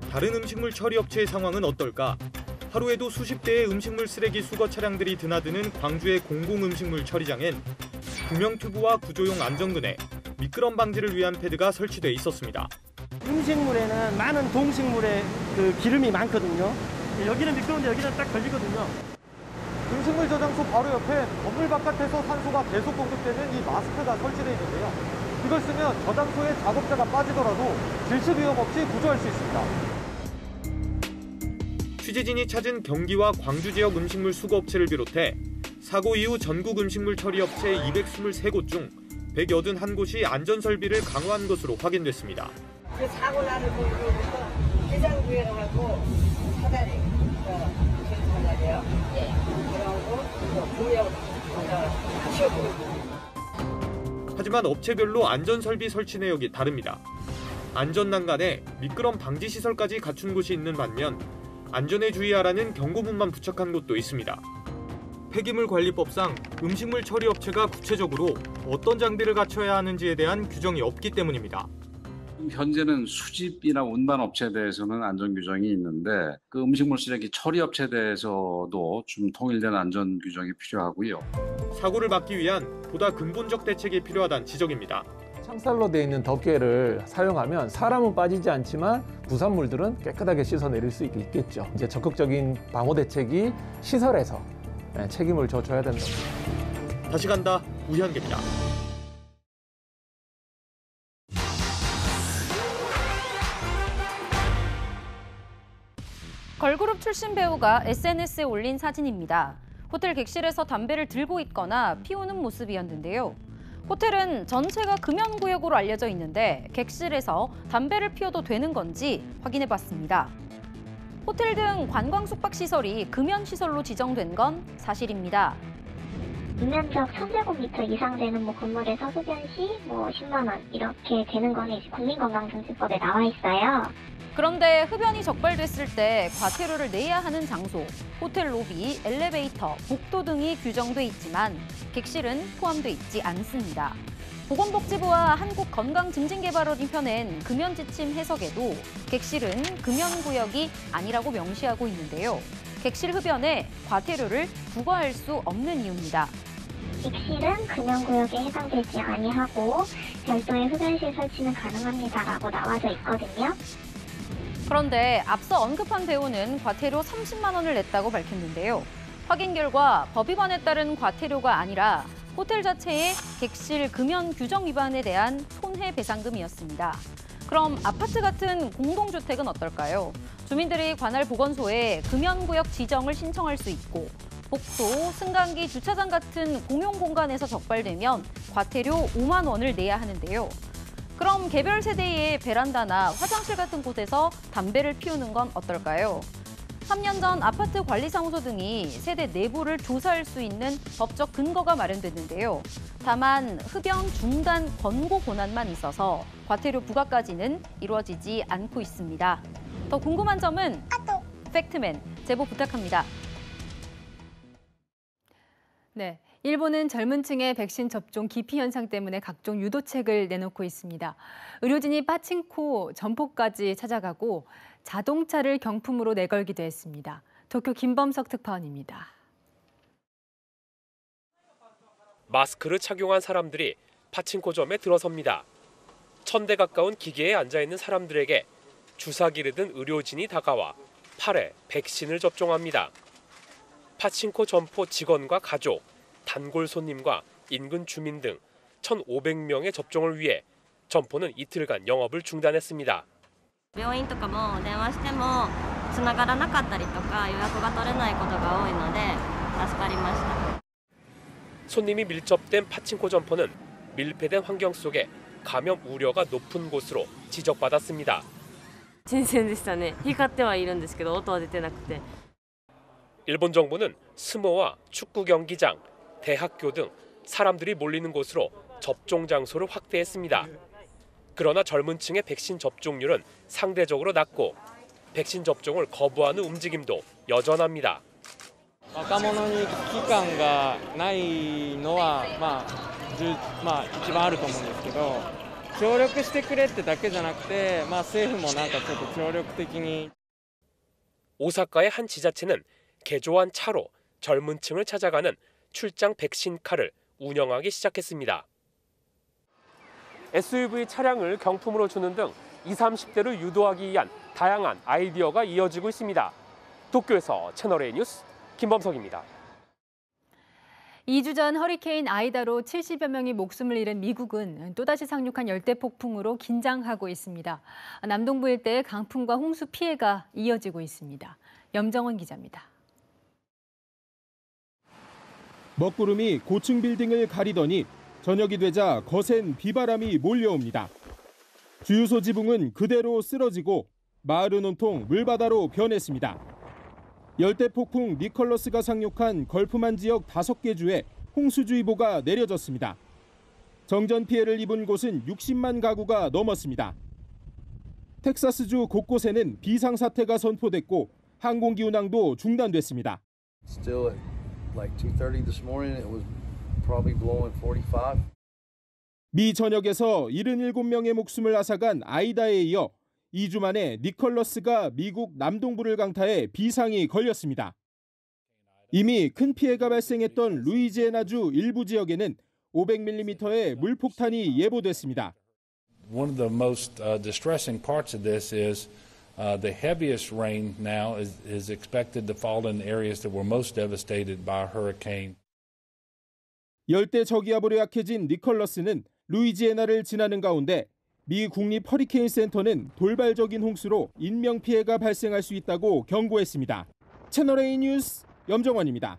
[SPEAKER 2] 다른 음식물 처리 업체의 상황은 어떨까? 하루에도 수십 대의 음식물 쓰레기 수거 차량들이 드나드는 광주의 공공음식물 처리장엔 구명 튜브와 구조용 안전근해, 미끄럼 방지를 위한 패드가 설치돼 있었습니다.
[SPEAKER 9] 음식물에는 많은 동식물의 그 기름이 많거든요. 여기는 미끄러운데 여기는 딱 걸리거든요.
[SPEAKER 10] 음식물 저장소 바로 옆에 건물 바깥에서 산소가 계속 공급되는 이 마스크가 설치되어 있는데요. 이걸 쓰면 저장소에 작업자가 빠지더라도 질식 위험 없이 구조할 수 있습니다.
[SPEAKER 2] 취재진이 찾은 경기와 광주 지역 음식물 수거업체를 비롯해 사고 이후 전국 음식물 처리업체 223곳 중 181곳이 안전설비를 강화한 것으로 확인됐습니다.
[SPEAKER 11] 그 사고 나는 부분부터 기장구에로 하고 사다리 괜찮아요. 그러고 구명 치우고.
[SPEAKER 2] 하지만 업체별로 안전설비 설치 내역이 다릅니다. 안전난간에 미끄럼 방지 시설까지 갖춘 곳이 있는 반면 안전에 주의하라는 경고문만 부착한 곳도 있습니다. 폐기물관리법상 음식물 처리업체가 구체적으로 어떤 장비를 갖춰야 하는지에 대한 규정이 없기 때문입니다.
[SPEAKER 25] 현재는 수집이나 운반 업체에 대해서는 안전 규정이 있는데 그 음식물 쓰레기 처리 업체에 대해서도 좀 통일된 안전 규정이 필요하고요.
[SPEAKER 2] 사고를 막기 위한 보다 근본적 대책이 필요하다는 지적입니다.
[SPEAKER 26] 창살로 되어 있는 덮개를 사용하면 사람은 빠지지 않지만 부산물들은 깨끗하게 씻어내릴 수 있겠죠. 이제 적극적인 방호 대책이 시설에서 책임을 져줘야 된다.
[SPEAKER 2] 다시 간다 우현기입니다.
[SPEAKER 28] 걸그룹 출신 배우가 SNS에 올린 사진입니다. 호텔 객실에서 담배를 들고 있거나 피우는 모습이었는데요. 호텔은 전체가 금연구역으로 알려져 있는데 객실에서 담배를 피워도 되는 건지 확인해봤습니다. 호텔 등 관광 숙박시설이 금연시설로 지정된 건 사실입니다.
[SPEAKER 27] 면적 1000제곱미터 이상 되는 건물에서 흡연 시 10만 원 이렇게 되는 거는 이제 국민건강증진법에 나와 있어요.
[SPEAKER 28] 그런데 흡연이 적발됐을 때 과태료를 내야 하는 장소, 호텔 로비, 엘리베이터, 복도 등이 규정돼 있지만 객실은 포함돼 있지 않습니다.
[SPEAKER 12] 보건복지부와 한국건강증진개발원이 펴낸 금연지침 해석에도 객실은 금연구역이 아니라고 명시하고 있는데요. 객실 흡연에 과태료를 부과할 수 없는 이유입니다.
[SPEAKER 27] 객실은 금연구역에 해당되지 아니하고 별도의 흡연실 설치는 가능합니다라고 나와져 있거든요.
[SPEAKER 12] 그런데 앞서 언급한 배우는 과태료 30만 원을 냈다고 밝혔는데요. 확인 결과 법 위반에 따른 과태료가 아니라 호텔 자체의 객실 금연 규정 위반에 대한 손해배상금이었습니다. 그럼 아파트 같은 공동주택은 어떨까요? 주민들이 관할 보건소에 금연구역 지정을 신청할 수 있고 복도, 승강기, 주차장 같은 공용 공간에서 적발되면 과태료 5만 원을 내야 하는데요. 그럼 개별 세대의 베란다나 화장실 같은 곳에서 담배를 피우는 건 어떨까요? 3년 전 아파트 관리사무소 등이 세대 내부를 조사할 수 있는 법적 근거가 마련됐는데요. 다만 흡연 중단 권고 권한만 있어서 과태료 부과까지는 이루어지지 않고 있습니다. 더 궁금한 점은 팩트맨 제보 부탁합니다.
[SPEAKER 1] 네, 일본은 젊은 층의 백신 접종 기피 현상 때문에 각종 유도책을 내놓고 있습니다. 의료진이 파친코 점포까지 찾아가고 자동차를 경품으로 내걸기도 했습니다. 도쿄 김범석 특파원입니다.
[SPEAKER 13] 마스크를 착용한 사람들이 파친코점에 들어섭니다. 1000대 가까운 기계에 앉아있는 사람들에게 주사기를 든 의료진이 다가와 팔에 백신을 접종합니다. 파친코 점포 직원과 가족, 단골 손님과 인근 주민 등 1,500명의 접종을 위해 점포는 이틀간 영업을 중단했습니다.
[SPEAKER 15] 病院とかも電話してもつながらなかったりとか予約が取れないことが多いので助かりました。
[SPEAKER 13] 손님이 밀접된 파친코 점포는 밀폐된 환경 속에 감염 우려가 높은 곳으로 지적받았습니다.
[SPEAKER 15] 新鮮でしたね。光ってはいるんですけど音は出てなくて。
[SPEAKER 13] 일본 정부는 스모와 축구 경기장, 대학교 등 사람들이 몰리는 곳으로 접종 장소를 확대했습니다. 그러나 젊은 층의 백신 접종률은 상대적으로 낮고 백신 접종을 거부하는 움직임도 여전합니다.
[SPEAKER 16] 若者に危機感がないのは一番あると思うんですけど、協力してくれってだけじゃなくて、政府もなんかちょっと協力的に。
[SPEAKER 13] 오사카의 한 지자체는 개조한 차로 젊은 층을 찾아가는 출장 백신카를 운영하기 시작했습니다. SUV 차량을 경품으로 주는 등 20, 30대를 유도하기 위한 다양한 아이디어가 이어지고 있습니다. 도쿄에서 채널A 뉴스 김범석입니다.
[SPEAKER 1] 2주 전 허리케인 아이다로 70여 명이 목숨을 잃은 미국은 또다시 상륙한 열대폭풍으로 긴장하고 있습니다. 남동부 일대의 강풍과 홍수 피해가 이어지고 있습니다. 염정원 기자입니다.
[SPEAKER 18] 먹구름이 고층 빌딩을 가리더니 저녁이 되자 거센 비바람이 몰려옵니다. 주유소 지붕은 그대로 쓰러지고 마을은 온통 물바다로 변했습니다. 열대폭풍 니컬러스가 상륙한 걸프만 지역 5개 주에 홍수주의보가 내려졌습니다. 정전 피해를 입은 곳은 60만 가구가 넘었습니다. 텍사스주 곳곳에는 비상사태가 선포됐고 항공기 운항도 중단됐습니다.
[SPEAKER 19] Still at like 2:30 this morning, it was probably blowing 45.
[SPEAKER 18] 미 전역에서 77명의 목숨을 앗아간 아이다에 이어 2주 만에 니컬러스가 미국 남동부를 강타해 비상이 걸렸습니다. 이미 큰 피해가 발생했던 루이지애나주 일부 지역에는 500mm의 물폭탄이 예보됐습니다.
[SPEAKER 20] One of the most distressing parts of this is the heaviest rain now is expected to fall in areas that were most devastated by a hurricane.
[SPEAKER 18] 열대 저기압으로 약해진 니컬러스는 루이지애나를 지나는 가운데 미 국립 허리케인 센터는 돌발적인 홍수로 인명 피해가 발생할 수 있다고 경고했습니다. 채널A 뉴스 염정원입니다.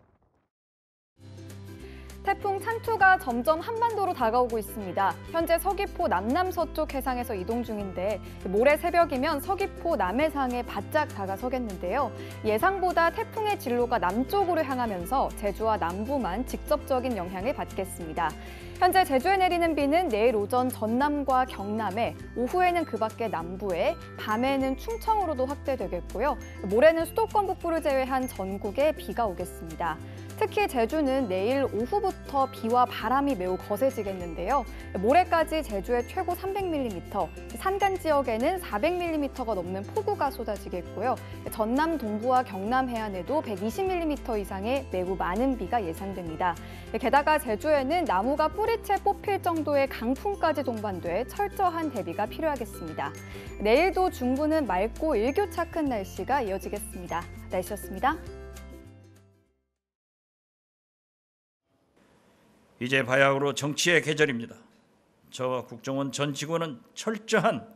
[SPEAKER 21] 태풍 찬투가 점점 한반도로 다가오고 있습니다. 현재 서귀포 남남서쪽 해상에서 이동 중인데 모레 새벽이면 서귀포 남해상에 바짝 다가서겠는데요. 예상보다 태풍의 진로가 남쪽으로 향하면서 제주와 남부만 직접적인 영향을 받겠습니다. 현재 제주에 내리는 비는 내일 오전 전남과 경남에, 오후에는 그 밖에 남부에, 밤에는 충청으로도 확대되겠고요. 모레는 수도권 북부를 제외한 전국에 비가 오겠습니다. 특히 제주는 내일 오후부터 비와 바람이 매우 거세지겠는데요. 모레까지 제주에 최고 300mm, 산간 지역에는 400mm가 넘는 폭우가 쏟아지겠고요. 전남 동부와 경남 해안에도 120mm 이상의 매우 많은 비가 예상됩니다. 게다가 제주에는 나무가 뿌리채 뽑힐 정도의 강풍까지 동반돼 철저한 대비가 필요하겠습니다. 내일도 중부는 맑고 일교차 큰 날씨가 이어지겠습니다. 날씨였습니다.
[SPEAKER 3] 이제 바야흐로 정치의 계절입니다. 저와 국정원 전 직원은 철저한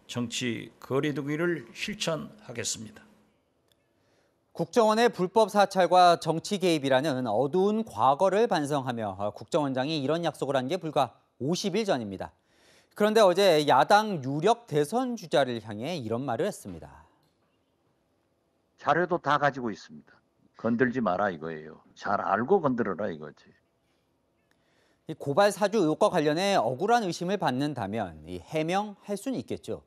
[SPEAKER 3] 정치 거리두기를 실천하겠습니다.
[SPEAKER 4] 국정원의 불법 사찰과 정치 개입이라는 어두운 과거를 반성하며 국정원장이 이런 약속을 한 게 불과 50일 전입니다. 그런데 어제 야당 유력 대선 주자를 향해 이런 말을 했습니다.
[SPEAKER 5] 자료도 다 가지고 있습니다. 건들지 마라 이거예요. 잘 알고 건드려라 이거지.
[SPEAKER 4] 고발 사주 의혹과 관련해 억울한 의심을 받는다면 해명할 수는 있겠죠.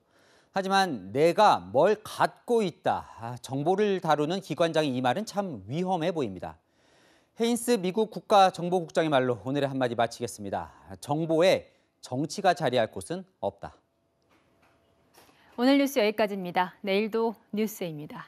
[SPEAKER 4] 하지만 내가 뭘 갖고 있다, 정보를 다루는 기관장의 이 말은 참 위험해 보입니다. 헤인스 미국 국가정보국장의 말로 오늘의 한마디 마치겠습니다. 정보에 정치가 자리할 곳은 없다.
[SPEAKER 1] 오늘 뉴스 여기까지입니다. 내일도 뉴스입니다.